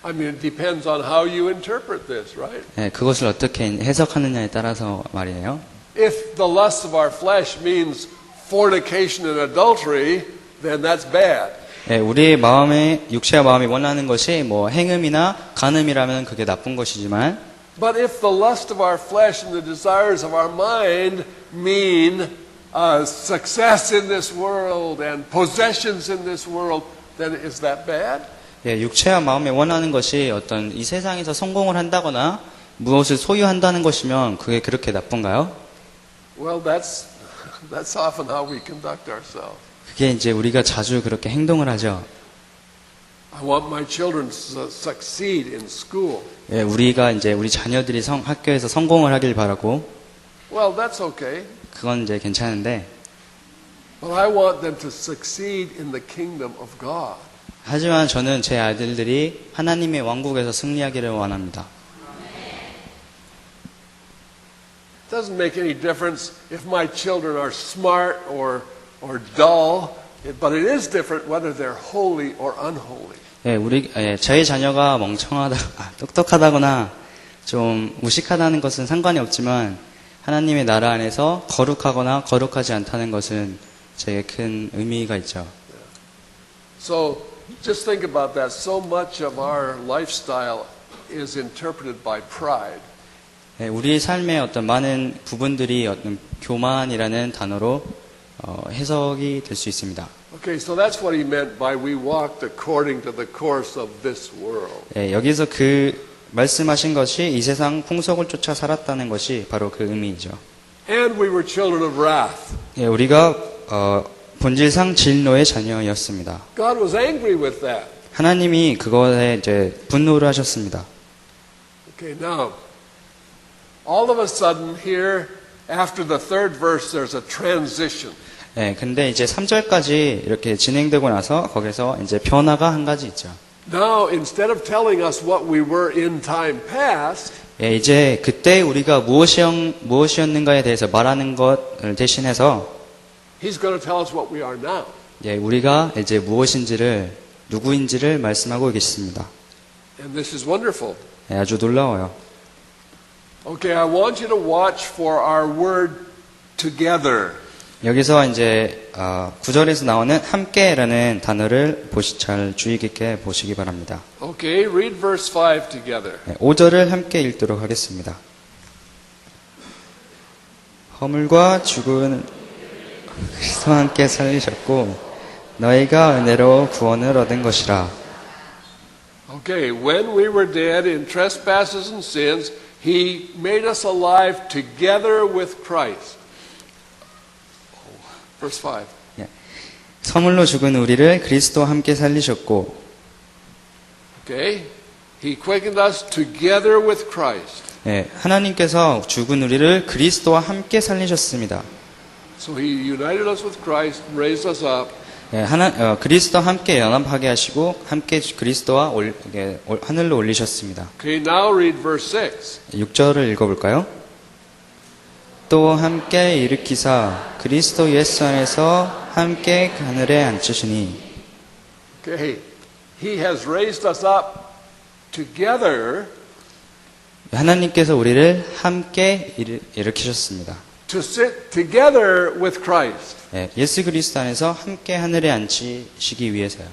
A: I mean, it depends on how you interpret this, right?
B: 예, 그것을 어떻게 해석하느냐에 따라서 말이에요.
A: If the lust of our flesh means fornication and adultery, then that's bad.
B: 예, 우리의 마음에 육체와 마음이 원하는 것이 뭐 행음이나 간음이라면 그게 나쁜 것이지만
A: But if the lust of our flesh and the desires of our mind mean success in this world and possessions in this world, then is that bad?
B: 예, 육체와 마음에 원하는 것이 어떤 이 세상에서 성공을 한다거나 무엇을 소유한다는 것이면 그게 그렇게 나쁜가요?
A: Well, that's often how we conduct ourselves.
B: 그게 이제 우리가 자주 그렇게 행동을 하죠.
A: I want my children to succeed in school.
B: 예, 우리가 이제 우리 자녀들이 학교에서 성공을 하길 바라고
A: Well, that's okay.
B: 그건 이제 괜찮은데
A: But I want them to succeed in the kingdom of God.
B: 하지만 저는 제 아들들이 하나님의 왕국에서 승리하기를 원합니다.
A: It doesn't make any difference if my children are smart or dull, but it is different whether they're holy or unholy.
B: 예, 저희 자녀가 똑똑하다거나 좀 무식하다는 것은 상관이 없지만 하나님의 나라 안에서 거룩하거나 거룩하지 않다는 것은 제게 큰 의미가 있죠.
A: So just think about that. So much of our lifestyle is interpreted by pride.
B: 예, 우리의 삶의 어떤 많은 부분들이 어떤 교만이라는 단어로 해석이 될 수 있습니다.
A: Okay, so that's what he meant by we walked according to the course of this world.
B: 예, 여기서 그 말씀하신 것이 이 세상 풍속을 쫓아 살았다는 것이 바로 그 의미이죠.
A: And we were children of wrath.
B: 예, 우리가 본질상 진노의 자녀였습니다.
A: God was angry with that.
B: 하나님이 그것에 이제 분노를 하셨습니다.
A: Okay, now, all of a sudden here, after the third verse, there's a transition.
B: 예, 근데 이제 3절까지 이렇게 진행되고 나서 거기서 이제 변화가 한 가지 있죠.
A: Now, instead of telling us what we were in time past,
B: 예, 이제 그때 우리가 무엇이었는가에 대해서 말하는 것을 대신해서
A: he's going to tell us what we are now.
B: 예, 우리가 이제 무엇인지를 누구인지를 말씀하고 계십니다.
A: And this is wonderful.
B: 예, 아주 놀라워요.
A: Okay, I want you to watch for our word together.
B: 여기서 이제 9절에서 나오는 함께라는 단어를 잘 주의 깊게 보시기 바랍니다.
A: Okay, read verse 5 together.
B: 5절을 함께 읽도록 하겠습니다. 허물과 죽은 그리스도와 함께 살리셨고 너희가 은혜로 구원을 얻은 것이라.
A: Okay, when we were dead in trespasses and sins, he made us alive together with Christ. Verse 5.
B: 선물로 죽은 우리를 그리스도와 함께 살리셨고
A: Okay, he quickened us together with Christ.
B: 예, 하나님께서 죽은 우리를 그리스도와 함께 살리셨습니다.
A: So he united us with Christ, raised us up.
B: 예, 그리스도와 함께 연합하게 하시고 함께 그리스도와 하늘로 올리셨습니다.
A: Okay, now read verse 6.
B: 6절을 읽어볼까요? 또 함께 일으키사 그리스도 예수 안에서 함께 하늘에 앉히시니.
A: Okay, he has raised us up together
B: 하나님께서 우리를 함께 일으키셨습니다.
A: to sit together with Christ.
B: 예, 예수 그리스도 안에서 함께 하늘에 앉히시기 위해서요.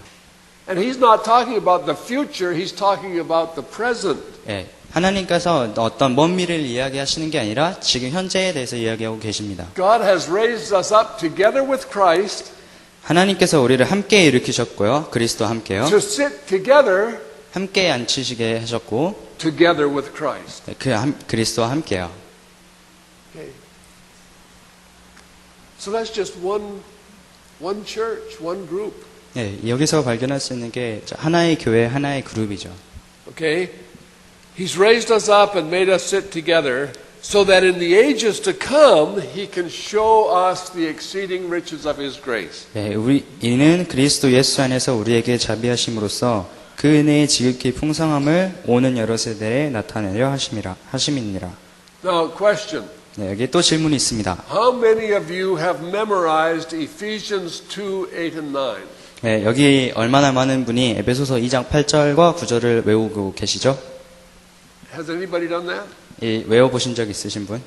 A: And he's not talking about the future, he's talking about the present.
B: 예, 하나님께서 어떤 먼 미래를 이야기하시는 게 아니라 지금 현재에 대해서 이야기하고 계십니다.
A: God has raised us up together with Christ
B: 하나님께서 우리를 함께 일으키셨고요. 그리스도와 함께요.
A: to sit together
B: 함께 앉히시게 하셨고
A: together with Christ.
B: 그리스도와 함께요.
A: Okay. So that's just one church, one group.
B: 예, 여기서 발견할 수 있는 게 하나의 교회, 하나의 그룹이죠.
A: Okay? He's raised us up and made us sit together so that in the ages to come he can show us the exceeding riches of his grace.
B: 예, 이는 그리스도 예수 안에서 우리에게 자비하심으로써 그 은혜의 지극히 풍성함을 오는 여러 세대에 나타내려 하심이니라.
A: Now, question.
B: 네, 여기 또 질문이 있습니다.
A: How many of you have memorized Ephesians 2, 8, and 9?
B: 네, 여기 얼마나 많은 분이 에베소서 2장 8절과 9절을 외우고 계시죠?
A: Has anybody done that?
B: 외워보신 적 있으신 분?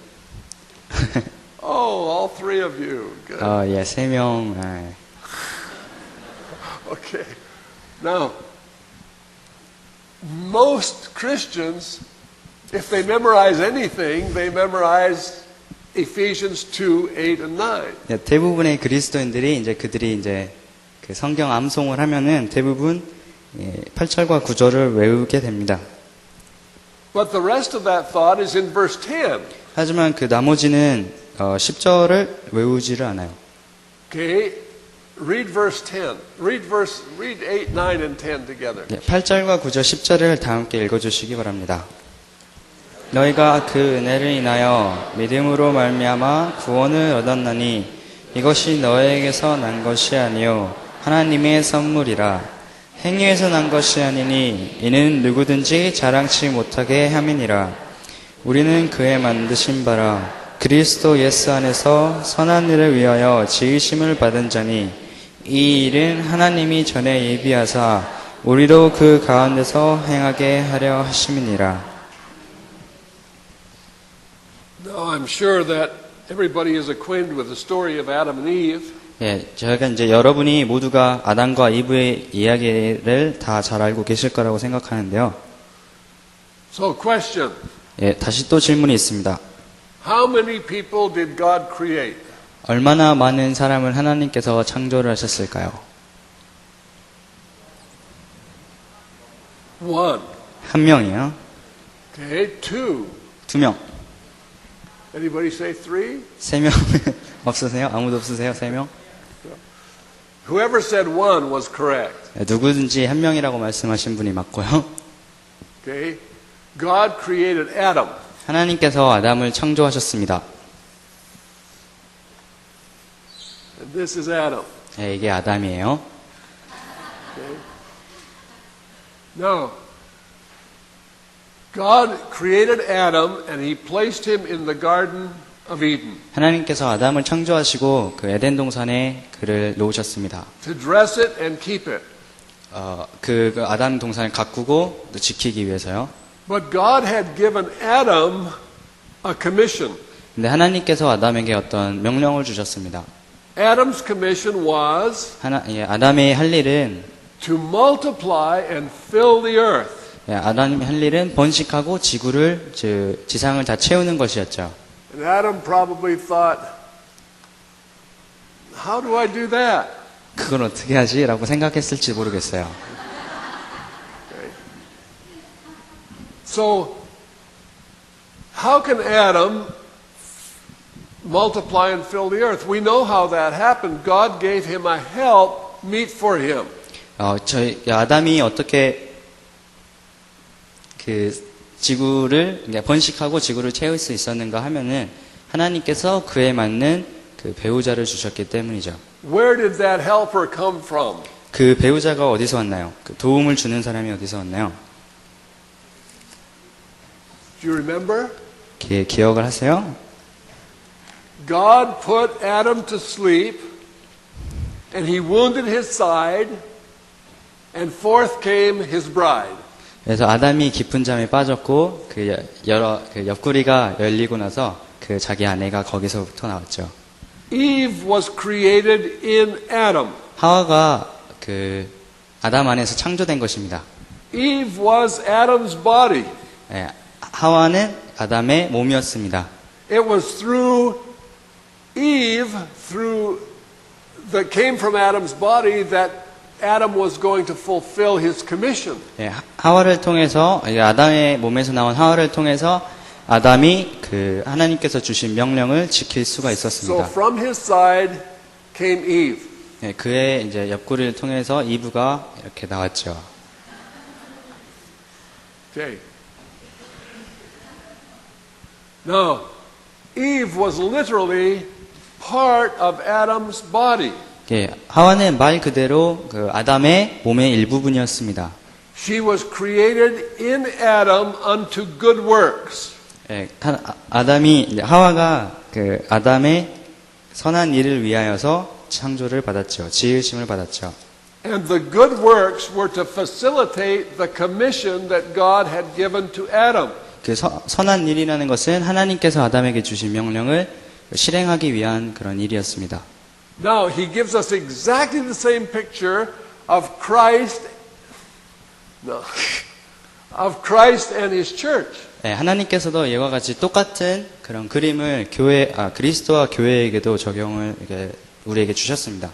A: Oh, all three of you. Good.
B: 예, 3명.
A: Okay. Now, most Christians, if they memorize anything, they memorize Ephesians 2, 8, and 9.
B: 네, 대부분의 그리스도인들이 이제 그들이 이제 그 성경 암송을 하면은 대부분 8절과 9절을 외우게 됩니다.
A: But the rest of that thought is in verse 10.
B: 하지만 그 나머지는 10절을 외우지를 않아요.
A: Okay. Read verse 10. Read 8, 9, and 10 together.
B: 8절과 9절, 10절을 다 함께 읽어주시기 바랍니다. 너희가 그 은혜를 인하여 믿음으로 말미암아 구원을 얻었나니 이것이 너희에게서 난 것이 아니요 하나님의 선물이라. 행위에서 난 것이 아니니 이는 누구든지 자랑치 못하게 함이니라. 우리는 그의 만드신 바라 그리스도 예수 안에서 선한 일을 위하여 지으심을 받은 자니 이 일은 하나님이 전에 예비하사 우리로 그 가운데서 행하게 하려 하심이니라.
A: Now, I'm sure that everybody is acquainted with the story of Adam and Eve.
B: 예, 저희가 이제 여러분이 모두가 아담과 이브의 이야기를 다 잘 알고 계실 거라고 생각하는데요.
A: So, question.
B: 예, 다시 또 질문이 있습니다.
A: How many people did God create?
B: 얼마나 많은 사람을 하나님께서 창조를 하셨을까요?
A: One.
B: 한 명이요.
A: Okay. Two.
B: 2명.
A: Anybody say three?
B: 3명 없으세요? 아무도 없으세요? 3명?
A: Whoever said one was correct.
B: 예, 누구든지 한 명이라고 말씀하신 분이 맞고요.
A: Okay. God created Adam.
B: 하나님께서 아담을 창조하셨습니다.
A: And this is Adam.
B: 예, 이게 아담이에요.
A: Okay. Now, God created Adam and he placed him in the Garden of Eden
B: 하나님께서 아담을 창조하시고 그 에덴 동산에 그를 놓으셨습니다.
A: to dress it and keep it.
B: 그 아담 동산을 가꾸고 또 지키기 위해서요.
A: But God had given Adam a commission.
B: 근데 하나님께서 아담에게 어떤 명령을 주셨습니다.
A: Adam's commission was
B: 아담의 할 일은
A: to multiply and fill the earth.
B: 아담이 할 일은 번식하고 지상을 다 채우는 것이었죠.
A: And Adam probably thought, how do I do that?
B: 그걸 어떻게 하지? 라고 생각했을지 모르겠어요.
A: So, how can Adam multiply and fill the earth? We know how that happened. God gave him a help meet for him.
B: 아담이 어떻게 그 지구를 번식하고 지구를 채울 수 있었는가 하면은 하나님께서 그에 맞는 그 배우자를 주셨기 때문이죠.
A: Where did that helper come from?
B: 그 배우자가 어디서 왔나요? 그 도움을 주는 사람이 어디서 왔나요?
A: Do you remember?
B: 기억을 하세요?
A: God put Adam to sleep and he wounded his side and forth came his bride.
B: 그래서 아담이 깊은 잠에 빠졌고 그 옆구리가 열리고 나서 그 자기 아내가 거기서부터 나왔죠.
A: Eve was created in Adam.
B: 하와가 그 아담 안에서 창조된 것입니다.
A: Eve was Adam's body.
B: 하와는 아담의 몸이었습니다.
A: It was through Eve, that came from Adam's body, that Adam was going to fulfill his commission.
B: 하와를 통해서 아담의 몸에서 나온 하와를 통해서 아담이 그 하나님께서 주신 명령을 지킬 수가
A: So
B: 있었습니다.
A: from his side came Eve.
B: 그의 이제 옆구리를 통해서 이브가 이렇게 나왔죠.
A: Okay. Now, Eve was literally part of Adam's body.
B: 하와는 말 그대로 그 아담의 몸의 일부분이었습니다.
A: She was created in Adam unto good works.
B: 예, 아담이 이제 하와가 그 아담의 선한 일을 위하여서 창조를 받았죠. 지으심을 받았죠.
A: And the good works were to facilitate the commission that God had given to Adam.
B: 그 선한 일이라는 것은 하나님께서 아담에게 주신 명령을 실행하기 위한 그런 일이었습니다.
A: Now, he gives us exactly the same picture of Christ, of Christ and his church.
B: 예, 하나님께서도 이와 같이 똑같은 그런 그림을 그리스도와 교회에게도 적용을 우리에게 주셨습니다.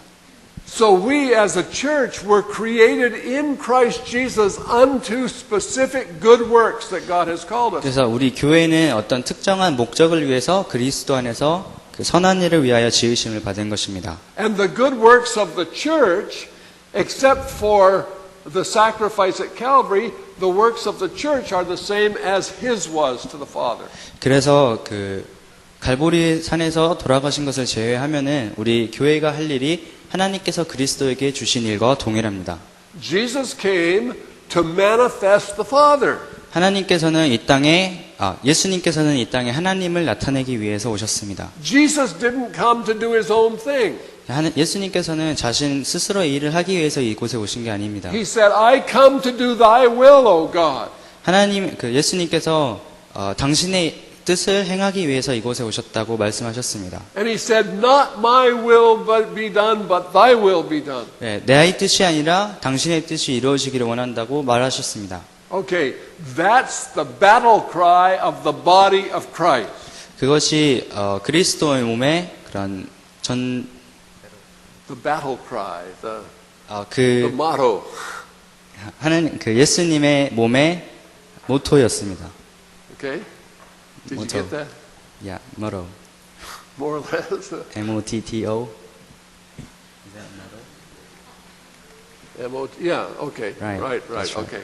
A: So we as a church were created in Christ Jesus unto specific good works that God has called us.
B: 그래서 우리 교회는 어떤 특정한 목적을 위해서 그리스도 안에서 그 선한 일을 위하여 지으심을 받은 것입니다.
A: And the good works of the church, except for the sacrifice at Calvary, the works of the church are the same as his was to the Father.
B: 그래서 그 갈보리 산에서 돌아가신 것을 제외하면은 우리 교회가 할 일이 하나님께서 그리스도에게 주신 일과 동일합니다.
A: Jesus came to manifest the Father.
B: 하나님께서는 예수님께서는 이 땅에 하나님을 나타내기 위해서 오셨습니다.
A: Jesus didn't come to do his own thing.
B: 예수님께서는 자신 스스로의 일을 하기 위해서 이곳에 오신 게 아닙니다.
A: He said, I come to do thy will, O God.
B: 예수님께서 당신의 뜻을 행하기 위해서 이곳에 오셨다고 말씀하셨습니다.
A: And he said, not my will be done, but thy will be done.
B: 네, 내 뜻이 아니라 당신의 뜻이 이루어지기를 원한다고 말하셨습니다.
A: Okay, that's the battle cry of the body of Christ.
B: 그것이 그리스도의 몸의 그런
A: The battle cry, the
B: 그
A: motto.
B: 예수님의 몸의 모토였습니다.
A: Okay? Did you get that?
B: Yeah, motto.
A: More or less.
B: M-O-T-T-O.
A: Yeah, okay.
B: Right,
A: Right,
B: that's right.
A: okay.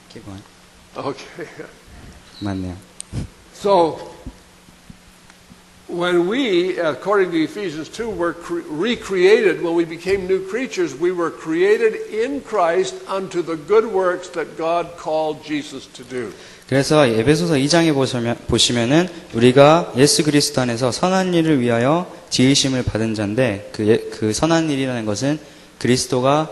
B: Keep going.
A: Okay.
B: 맞네요.
A: So, when we, according to Ephesians 2, were recreated, when we became new creatures, we were created in Christ unto the good works that God called Jesus to do.
B: 그래서 에베소서 2장에 보시면은 우리가 예수 그리스도 안에서 선한 일을 위하여 지으심을 받은 자인데 그 선한 일이라는 것은 그리스도가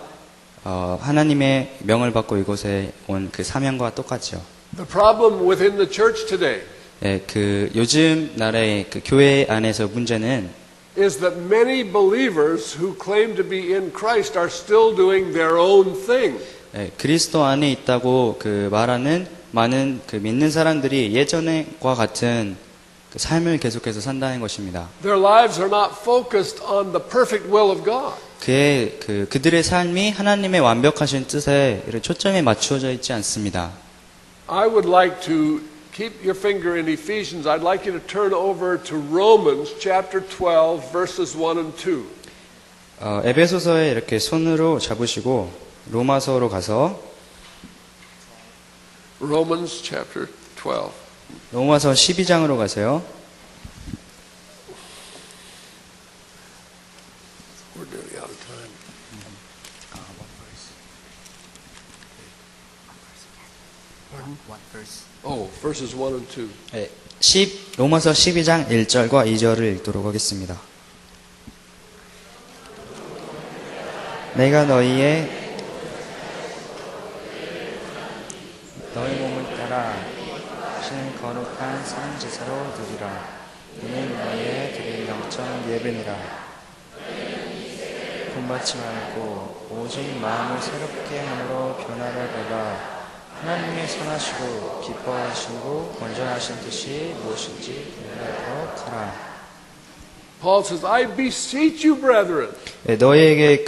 B: 하나님의 명을 받고 이곳에 온 그 사명과 똑같죠.
A: The problem within the church today
B: 예, 요즘 나라의 그 교회 안에서 문제는
A: is that many believers who claim to be in Christ are still doing their own thing.
B: 예, 그리스도 안에 있다고 말하는 많은 믿는 사람들이 예전과 같은 그 삶을 계속해서 산다는 것입니다.
A: Their lives are not focused on the perfect will of God.
B: 그들의 삶이 하나님의 완벽하신 뜻에 초점이 맞추어져 있지 않습니다.
A: I would like to keep your finger in Ephesians. I'd like you to turn over to Romans chapter 12 verses 1 and 2.
B: 에베소서에 이렇게 손으로 잡으시고 로마서로 가서
A: Romans chapter 12.
B: 로마서 12장으로 가세요.
A: We're nearly out of time. Pardon? Oh, verses 1 and 2.
B: 네, 로마서 12장 1절과 2절을 읽도록 하겠습니다. 내가 너희 몸을 따라 신을 거룩한 산 제사로 드리라. 이는 너희의 드릴 영적 예배니라. 본받지 말고 오직 마음을 새롭게 함으로 변화를 받아 하나님의 선하시고 기뻐하시고 온전하신 뜻이 무엇인지 분별하도록 하라.
A: Paul says, I beseech you, brethren.
B: 네, 너희에게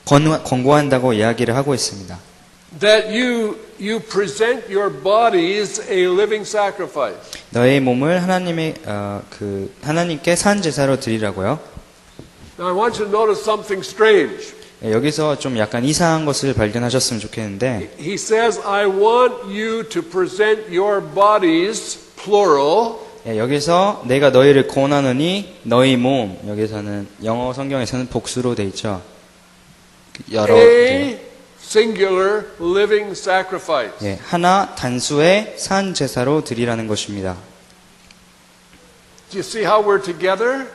B: 권고한다고 이야기를 하고 있습니다.
A: That you present your bodies a living sacrifice.
B: 너의 몸을 하나님께 산 제사로 드리라고요.
A: Now I want you to notice something strange.
B: 네, 여기서 좀 약간 이상한 것을 발견하셨으면 좋겠는데,
A: He says, I want you to present your bodies, plural.
B: 네, 여기서 내가 너희를 권하노니 너희 몸, 여기서는 영어 성경에서는 복수로 돼 있죠. 여러
A: a singular living sacrifice.
B: 예, 하나 단수의 산 제사로 드리라는 것입니다.
A: Do you see how we're together?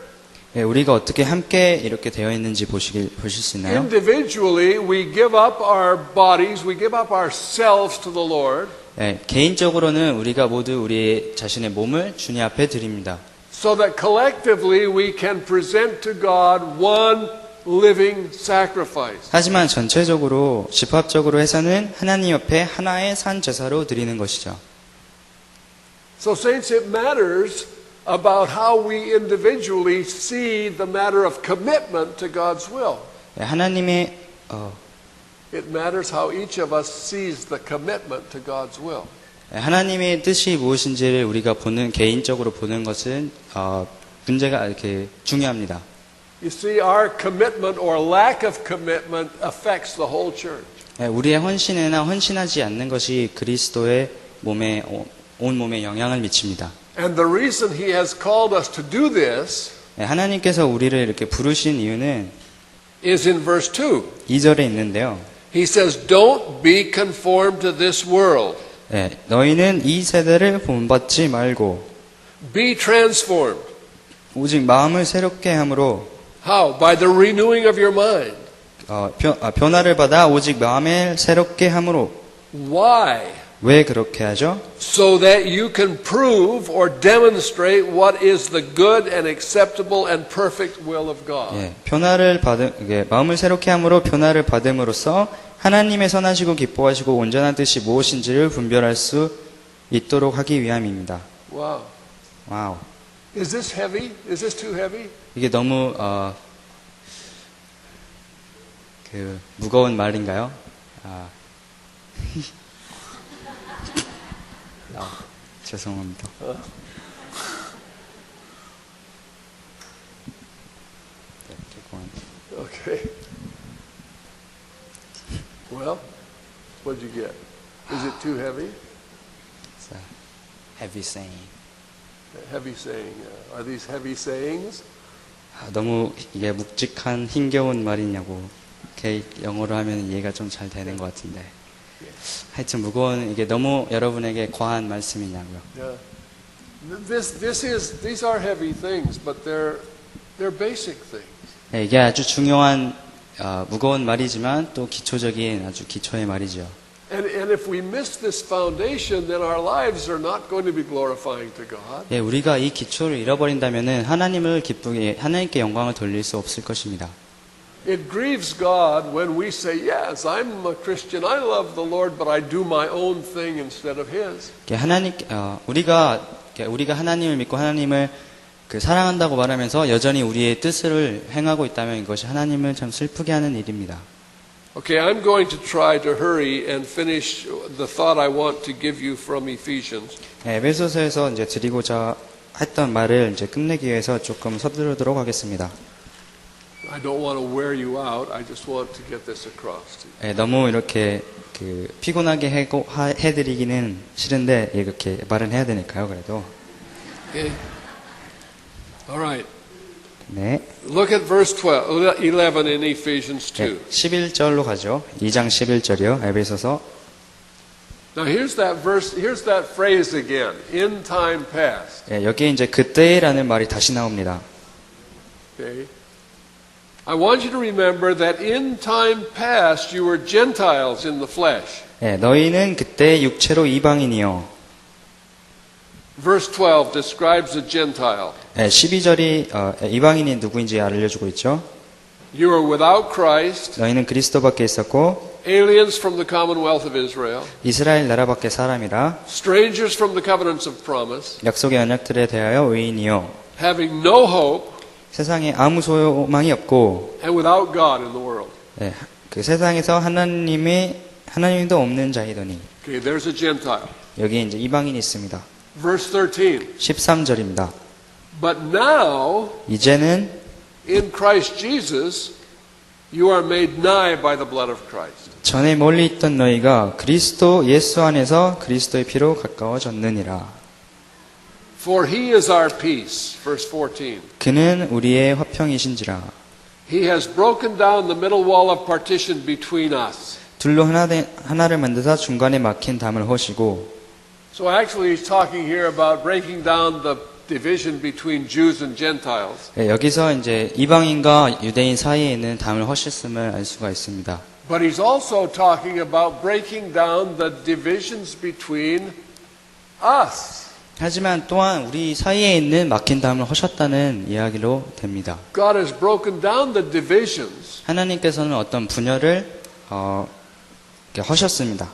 B: 예, 우리가 어떻게 함께 이렇게 되어 있는지 보실 수 있나요?
A: Individually, we give up our bodies, we give up ourselves to the Lord,
B: 예, 개인적으로는 우리가 모두 우리 자신의 몸을 주님 앞에 드립니다.
A: so that collectively we can present to God one living sacrifice.
B: 하지만 전체적으로 집합적으로 해서는 하나님 옆에 하나의 산 제사로 드리는 것이죠.
A: So, saints, it matters about how we individually see the matter of commitment to God's will.
B: 예, 하나님의
A: It matters how each of us sees the commitment to God's will.
B: 하나님의 뜻이 무엇인지를 우리가 개인적으로 보는 것은 문제가 이렇게 중요합니다.
A: You see, our commitment or lack of commitment affects the whole church.
B: 예, 우리의 헌신이나 헌신하지 않는 것이 그리스도의 온 몸에 영향을 미칩니다.
A: And the reason He has called us to do this
B: 예, 하나님께서 우리를 이렇게 부르신 이유는
A: is in verse 2.
B: 2절에 있는데요.
A: He says, "Don't be conformed to this world.
B: 예, 너희는 이 세대를 본받지 말고
A: Be transformed."
B: 오직 마음을 새롭게 함으로
A: How? By the renewing of your mind.
B: 변화를 받아 오직 마음을 새롭게 함으로.
A: Why?
B: 왜 그렇게 하죠?
A: So that you can prove or demonstrate what is the good and acceptable and perfect will of God.
B: 예, 마음을 새롭게 함으로 변화를 받음으로써 하나님의 선하시고 기뻐하시고 온전한 뜻이 무엇인지를 분별할 수 있도록 하기 위함입니다.
A: Wow.
B: 와우.
A: Is this heavy? Is this too heavy?
B: 이게 너무 무거운 말인가요? 죄송합니다.
A: Okay. Well, what did you get? Is it too heavy?
B: It's a heavy saying.
A: Heavy saying. Are these heavy sayings?
B: 너무 이게 묵직한 힘겨운 말이냐고 이렇게 영어로 하면 이해가 좀 잘 되는 것 같은데 하여튼 무거운 이게 너무 여러분에게 과한 말씀이냐고요.
A: Yeah. These are heavy things, but they're basic things.
B: 네, 이게 아주 중요한 무거운 말이지만 또 기초적인 아주 기초의 말이죠.
A: And if we miss this foundation, then our lives are not going to be glorifying to God.
B: 예, 우리가 이 기초를 잃어버린다면은 하나님께 영광을 돌릴 수 없을 것입니다.
A: It grieves God when we say, yes, I'm a Christian, I love the Lord, but I do my own thing instead of His.
B: 우리가 하나님을 믿고 하나님을 사랑한다고 말하면서 여전히 우리의 뜻을 행하고 있다면 이것이 하나님을 참 슬프게 하는 일입니다.
A: Okay, I'm going to try to hurry and finish the thought I want to give you from Ephesians.
B: 에베소서에서 이제 드리고자 했던 말을 이제 끝내기 위해서 조금 서두르도록 하겠습니다.
A: I don't want to wear you out. I just want to get this across to you.
B: 너무 이렇게 피곤하게 해드리기는 싫은데 이렇게 말은 해야 되니까요. 그래도.
A: Okay. All right.
B: 네.
A: Look at verse 11 in Ephesians 2.
B: 11절로 가죠. 2장 11절이요. 에베소서.
A: Now here's that phrase again. In time past.
B: 여기에 이제 그때라는 말이 다시 나옵니다.
A: Okay. I want you to remember that in time past you were Gentiles in the flesh.
B: 너희는 그때 육체로 이방인이요.
A: Verse 12 describes a Gentile.
B: 12절이 이방인이 누구인지 알려주고 있죠.
A: You are without Christ,
B: 너희는 그리스도 밖에 있었고
A: aliens from the commonwealth of Israel,
B: 이스라엘 나라 밖의 사람이라
A: strangers from the covenants of promise,
B: 약속의 언약들에 대하여 의인이요.
A: having no hope,
B: 세상에 아무 소망이 없고
A: and without God in the world.
B: 그 세상에서 하나님도 없는 자이더니.
A: Okay, there's a Gentile.
B: 여기 이제 이방인이 있습니다.
A: Verse 13.
B: 13절입니다.
A: But now,
B: 이제는
A: in Christ Jesus, you are made nigh by the blood of Christ.
B: 전에 멀리 있던 너희가 그리스도 예수 안에서 그리스도의 피로 가까워졌느니라.
A: For he is our peace. Verse 14.
B: 그는 우리의 화평이신지라.
A: He has broken down the middle wall of partition between us.
B: 둘로 하나를 만드사 중간에 막힌 담을 허시고
A: So actually he's talking here about breaking down the division between Jews and Gentiles.
B: 예, 여기서 이제 이방인과 유대인 사이에 있는 담을 허셨음을 알 수가 있습니다.
A: But he's also talking about breaking down the divisions between us.
B: 하지만 또한 우리 사이에 있는 막힌 담을 허셨다는 이야기로 됩니다.
A: God has broken down the divisions
B: 하나님께서는 어떤 분열을 이렇게 허셨습니다.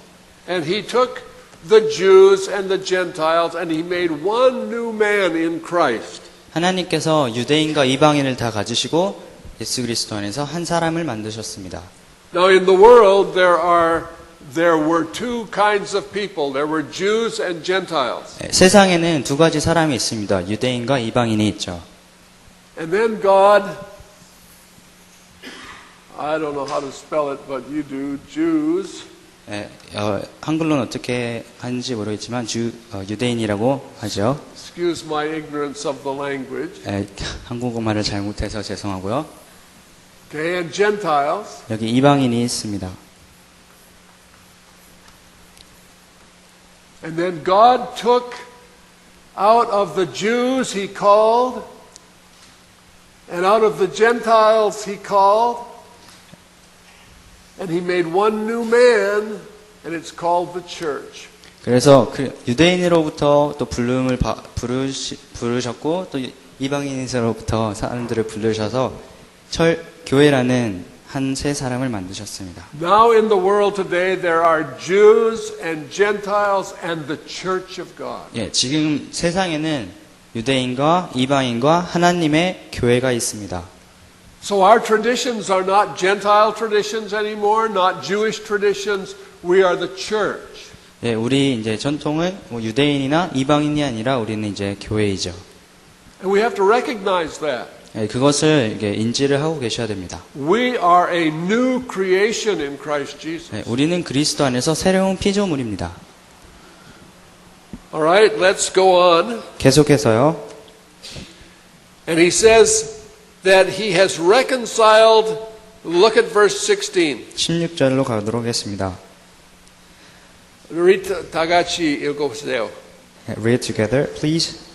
A: and he took the Jews and the Gentiles and he made one new man in Christ.
B: 하나님께서 유대인과 이방인을 다 가지시고 예수 그리스도 안에서 한 사람을 만드셨습니다.
A: Now in the world there were two kinds of people. There were Jews and Gentiles.
B: 예, 세상에는 두 가지 사람이 있습니다. 유대인과 이방인이 있죠.
A: And then God, I don't know how to spell it, but you do, Jews.
B: 예, 한글로는 어떻게 하는지 모르겠지만 유대인이라고 하죠.
A: Excuse my ignorance of the language.
B: 예, 한국어말을 잘못해서 죄송하고요.
A: Okay, and Gentiles.
B: 여기 이방인이 있습니다.
A: And then God took out of the Jews he called, and out of the Gentiles he called, and he made one new man, and it's called the church.
B: 그래서 그 유대인으로부터 또 부름을 부르셨고 또 이방인으로부터 사람들을 부르셔서 교회라는 한 세 사람을 만드셨습니다.
A: Now in the world today there are Jews and Gentiles and the church of God.
B: 예, 지금 세상에는 유대인과 이방인과 하나님의 교회가 있습니다.
A: So our traditions are not Gentile traditions anymore, not Jewish traditions. We are the church.
B: 예, 우리 이제 전통은 유대인이나 이방인이 아니라 우리는 이제 교회이죠.
A: And we have to recognize that.
B: 예, 그것을 이게 인지를 하고 계셔야 됩니다.
A: We are a new creation in Christ Jesus.
B: 예, 우리는 그리스도 안에서 새로운 피조물입니다.
A: All right, let's go on.
B: 계속해서요.
A: And he says that he has reconciled, look at verse 16.
B: 16절로 가도록 하겠습니다.
A: 우리 다 같이 읽어보세요.
B: Read together, please.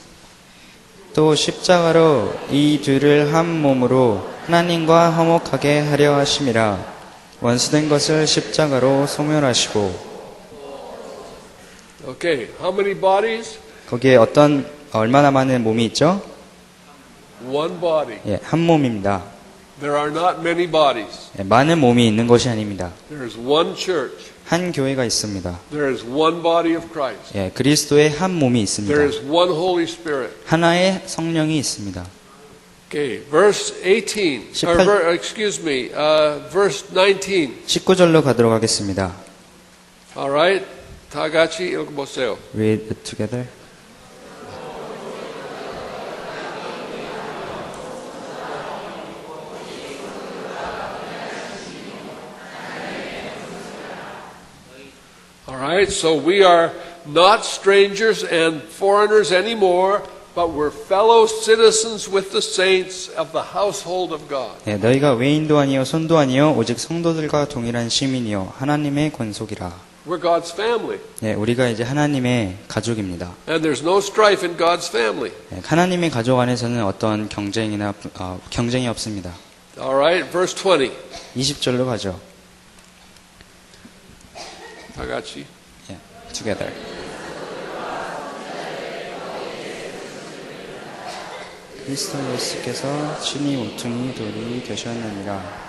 B: 또 십자가로 이 둘을 한 몸으로 하나님과 화목하게 하려 하심이라. 원수된 것을 십자가로 소멸하시고.
A: Okay, how many bodies?
B: 거기에 얼마나 많은 몸이 있죠?
A: One body.
B: 예, 한 몸입니다.
A: There are not many bodies.
B: 예, 많은 몸이 있는 것이 아닙니다.
A: There is one church.
B: 한 교회가 있습니다.
A: There is one body of Christ.
B: 예, 그리스도의 한 몸이 있습니다.
A: There is one Holy Spirit.
B: 하나의 성령이 있습니다.
A: Okay, verse 18. Verse 19.
B: 19절로 가도록 하겠습니다.
A: All right, 다 같이 읽어보세요.
B: Read it together.
A: All right, so we are not strangers and foreigners anymore, but we're fellow citizens with the saints of the household of God.
B: 예, 너희가 외인도 아니요 손도 아니요 오직 성도들과 동일한 시민이요 하나님의 권속이라.
A: We're God's family.
B: 예, 우리가 이제 하나님의 가족입니다.
A: And there's no strife in God's family.
B: 예, 하나님의 가족 안에서는 어떤 경쟁이 없습니다.
A: All right, verse 20.
B: 20절로 가죠.
A: 다 같이.
B: 예, together. 그리스도 예수께서 친히 모퉁이 돌이 되셨느니라.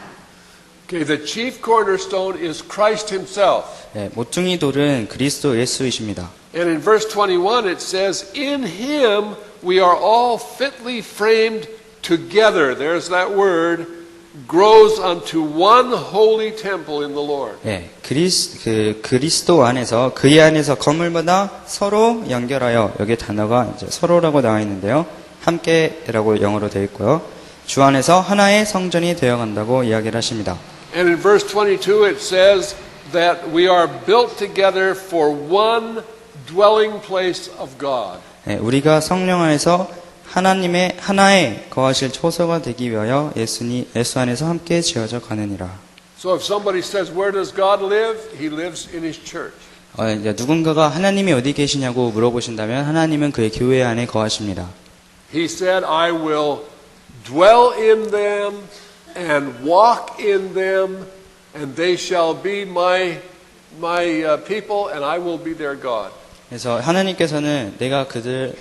A: Okay, the chief cornerstone is Christ himself.
B: 예, 모퉁이 돌은 그리스도 예수이십니다.
A: And in verse 21 it says, In him we are all fitly framed together. There's that word. Grows unto one holy temple in the Lord.
B: 예, 그리스도 안에서 그의 안에서 건물마다 서로 연결하여 여기 단어가 이제 서로라고 나와 있는데요. 함께라고 영어로 되어 있고요. 주 안에서 하나의 성전이 되어간다고 이야기를 하십니다.
A: And in verse 22 it says that we are built together for one dwelling place of God.
B: 예, 우리가 성령 안에서 하나님의 하나에 거하실 초소가 되기 위하여 예수 안에서 함께 지어져 가느니라.
A: So if somebody says, where does God live? He lives in his church.
B: 이제 누군가가 하나님이 어디 계시냐고 물어보신다면 하나님은 그의 교회 안에 거하십니다.
A: He said, I will dwell in them and walk in them, and they shall be my people, and I will be their God.
B: 그래서 하나님께서는 내가 그들의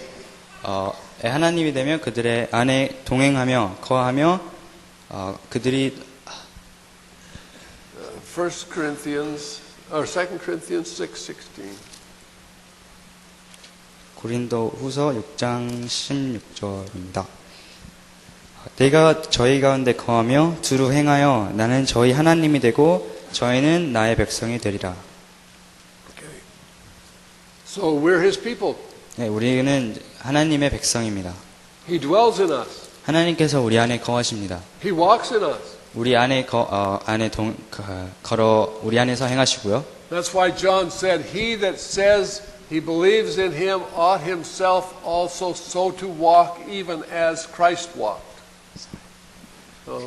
B: 하나님이 되면 그들의 안에 동행하며 거하며 그들이
A: 2 Corinthians 6:16.
B: 고린도 후서 6장 16절입니다. 내가 저희 가운데 거하며 두루 행하여 나는 저희 하나님이 되고 저희는 나의 백성이 되리라.
A: Okay. So we're his people.
B: 네, 우리는 하나님의 백성입니다.
A: He dwells in us.
B: 하나님께서 우리 안에 거하십니다.
A: He walks in us.
B: 우리 안에 걸어 우리 안에서 행하시고요.
A: That's why John said, he that says he believes in him ought himself also so to walk even as Christ walked. So,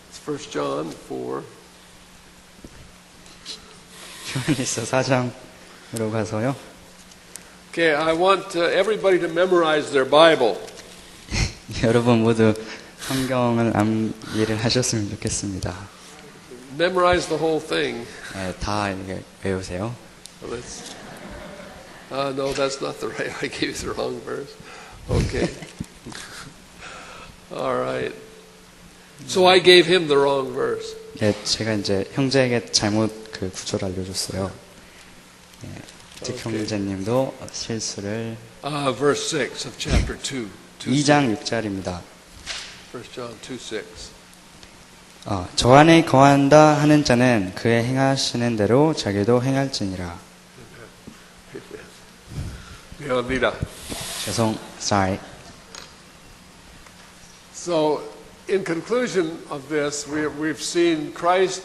A: it's 1 John 4.
B: 요한일서 4장으로 가서요.
A: Okay, I want everybody to memorize their Bible.
B: 여러분 모두 성경을 암기를 하셨으면 좋겠습니다.
A: Memorize the whole thing.
B: 네, 다 이렇게 외우세요.
A: Let's, no, that's not the right. I gave you the wrong verse. Okay. All right. So I gave him the wrong verse.
B: 네, 제가 이제 형제에게 잘못 그 구조를 알려줬어요. 네, 즉 형제님도 실수를.
A: Verse 6 of chapter 2.
B: 2장 6절입니다.
A: 1 John 2:6.
B: 저 안에 거한다 하는 자는 그의 행하시는 대로 자기도 행할지니라.
A: 미안합니다.
B: sorry.
A: So, in conclusion of this, we've seen Christ,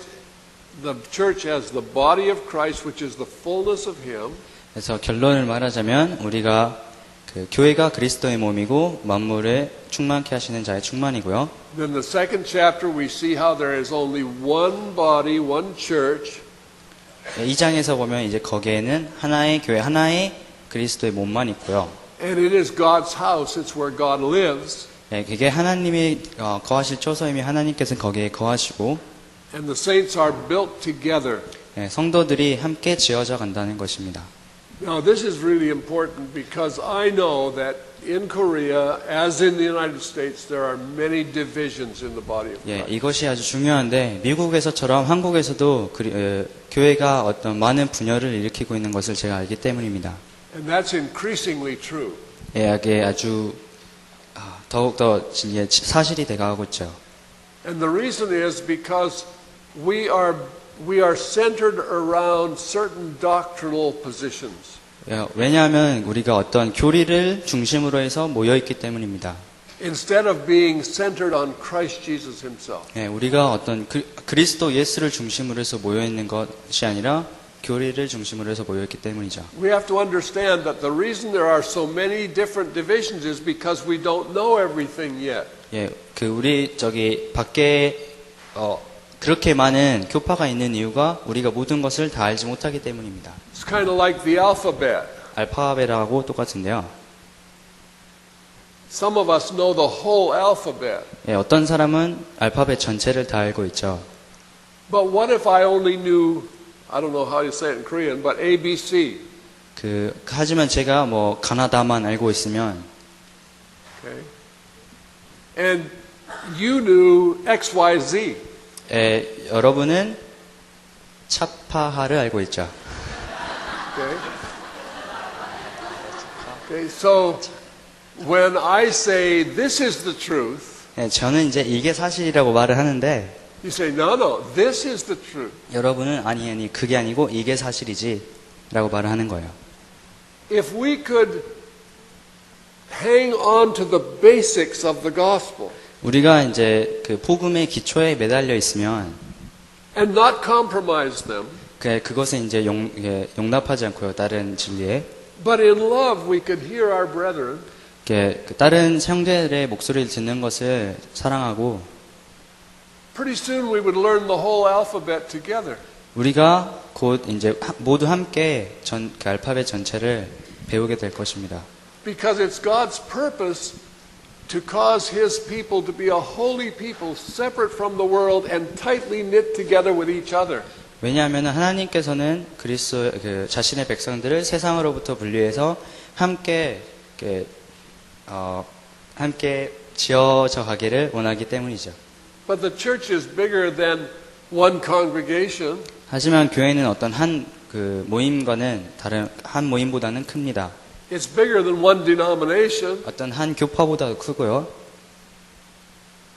A: the church as the body of Christ, which is the fullness of Him.
B: 그래서 결론을 말하자면 우리가 그 교회가 그리스도의 몸이고 만물에 충만케 하시는 자의 충만이고요.
A: Then the second chapter we see how there is only one body, one church.
B: 2장에서 보면 이제 거기에는 하나의 교회, 하나의 그리스도의 몸만 있고요.
A: And it is God's house, it's where God lives.
B: 네, 그게 하나님이 거하실 초소임이 하나님께서 거기에 거하시고
A: And the saints are built together.
B: 네, 성도들이 함께 지어져 간다는 것입니다.
A: Now this is really important because I know that in Korea, as in the United States, there are many divisions in the body of
B: 예,
A: Christ.
B: 이것이 아주 중요한데 미국에서처럼 한국에서도 교회가 어떤 많은 분열을 일으키고 있는 것을 제가 알기 때문입니다.
A: And that's increasingly true.
B: 예, 이게 아주 더욱더 사실이 돼가고 있죠.
A: And the reason is because we are centered around certain doctrinal positions.
B: 왜냐하면 우리가 어떤 교리를 중심으로 해서 모여있기 때문입니다.
A: Instead of being centered on Christ Jesus himself.
B: 예, 우리가 어떤 그리스도 예수를 중심으로 해서 모여있는 것이 아니라 교리를 중심으로 해서 모여있기 때문이죠.
A: We have to understand that the reason there are so many different divisions is because we don't know everything yet.
B: 예, 우리 밖에 그렇게 많은 교파가 있는 이유가 우리가 모든 것을 다 알지 못하기 때문입니다.
A: It's kind of like the alphabet.
B: 알파벳하고 똑같은데요.
A: Some of us know the whole alphabet.
B: 예, 어떤 사람은 알파벳 전체를 다 알고 있죠.
A: But what if I only knew, I don't know how you say it in Korean, but ABC?
B: 하지만 제가 가나다만 알고 있으면,
A: Okay. And you knew XYZ.
B: 예, 여러분은 차파하를 알고 있죠.
A: Okay. Okay, so when I say this is the truth,
B: 예, 저는 이제 이게 사실이라고 말을 하는데,
A: you say, no, this is the truth.
B: 여러분은 아니, 그게 아니고 이게 사실이지, 라고 말을 하는 거예요.
A: If we could hang on to the basics of the gospel
B: 우리가 이제 복음의 기초에 매달려 있으면,
A: and not compromise them,
B: 그것은 이제 용납하지 않고요, 다른 진리에.
A: But in love we could hear our brethren
B: 이렇게 그 다른 형제들의 목소리를 듣는 것을 사랑하고
A: pretty soon we would learn the whole alphabet together.
B: 우리가 곧 이제 모두 함께 그 알파벳 전체를 배우게 될 것입니다.
A: Because it's God's purpose to cause His people to be a holy people separate from the world and tightly knit together with each other.
B: 왜냐하면 하나님께서는 그리스도 그 자신의 백성들을 세상으로부터 분리해서 함께 함께 지어져 가기를 원하기 때문이죠.
A: But the church is bigger than one congregation.
B: 하지만 교회는 어떤 한 그 모임과는 다른 한 모임보다는 큽니다.
A: It's bigger than one denomination.
B: 어떤 한 교파보다도 크고요.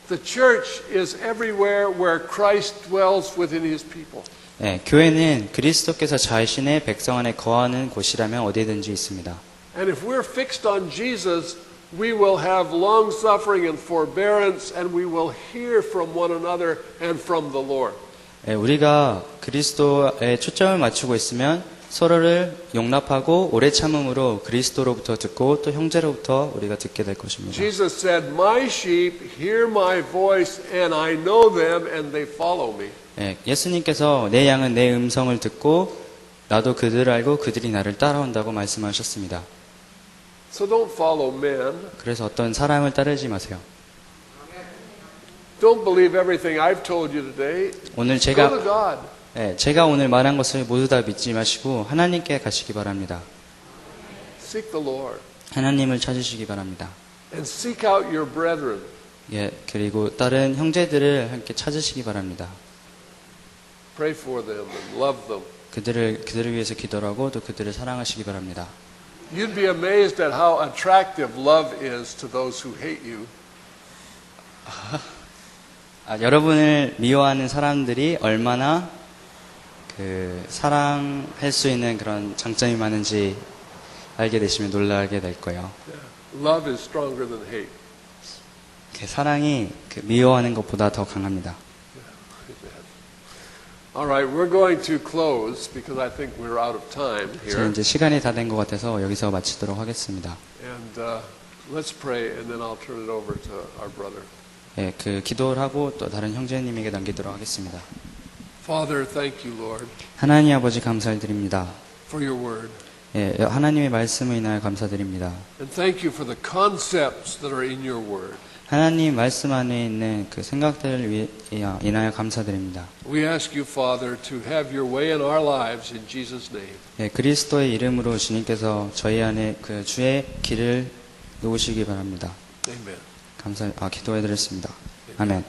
A: The church is everywhere where Christ dwells within His people.
B: 네, 교회는 그리스도께서 자신의 백성 안에 거하는 곳이라면 어디든지 있습니다.
A: And if we're fixed on Jesus, we will have long suffering and forbearance, and we will hear from one another and from the Lord.
B: 네, 우리가 그리스도에 초점을 맞추고 있으면 서로를 용납하고 오래 참음으로 그리스도로부터 듣고 또 형제로부터 우리가 듣게 될 것입니다.
A: Jesus said, "My sheep hear my voice, and I know them, and they follow me."
B: 네, 예수님께서 내 양은 내 음성을 듣고 나도 그들을 알고 그들이 나를 따라온다고 말씀하셨습니다.
A: So don't follow men.
B: 그래서 어떤 사람을 따르지 마세요.
A: Don't believe everything I've told you today.
B: 오늘
A: Go to
B: 제가
A: God.
B: 제가 오늘 말한 것을 모두 다 믿지 마시고 하나님께 가시기 바랍니다.
A: Seek the Lord.
B: 하나님을 찾으시기 바랍니다.
A: And seek out your brethren.
B: 예, 그리고 다른 형제들을 함께 찾으시기 바랍니다.
A: Pray for them and love them.
B: 그들을 위해서 기도하고 또 그들을 사랑하시기 바랍니다.
A: You'd be amazed at how attractive love is to those who hate you.
B: 여러분을 미워하는 사람들이 얼마나 사랑할 수 있는 그런 장점이 많은지 알게 되시면 놀라게 될 거예요.
A: Love is stronger than hate.
B: 사랑이 미워하는 것보다 더 강합니다.
A: All right, we're going to close because I think we're out of time
B: 저는
A: here.
B: 이제 시간이 다 된 것 같아서 여기서 마치도록 하겠습니다.
A: And let's pray, and then I'll turn it over to our brother.
B: 예, 기도를 하고 또 다른 형제님에게 남기도록 하겠습니다.
A: Father, thank you, Lord,
B: 하나님 아버지 감사를 드립니다.
A: for your word.
B: 예, 하나님의 말씀을 인하여 감사드립니다.
A: And thank you for the concepts that are in your word.
B: 하나님 말씀 안에 있는 그 생각들을 인하여 감사드립니다.
A: We ask you, Father, to have your way in our lives in Jesus' name.
B: 예, 그리스도의 이름으로 주님께서 저희 안에 그 주의 길을 놓으시기 바랍니다.
A: Amen.
B: 기도해 드렸습니다. 아멘.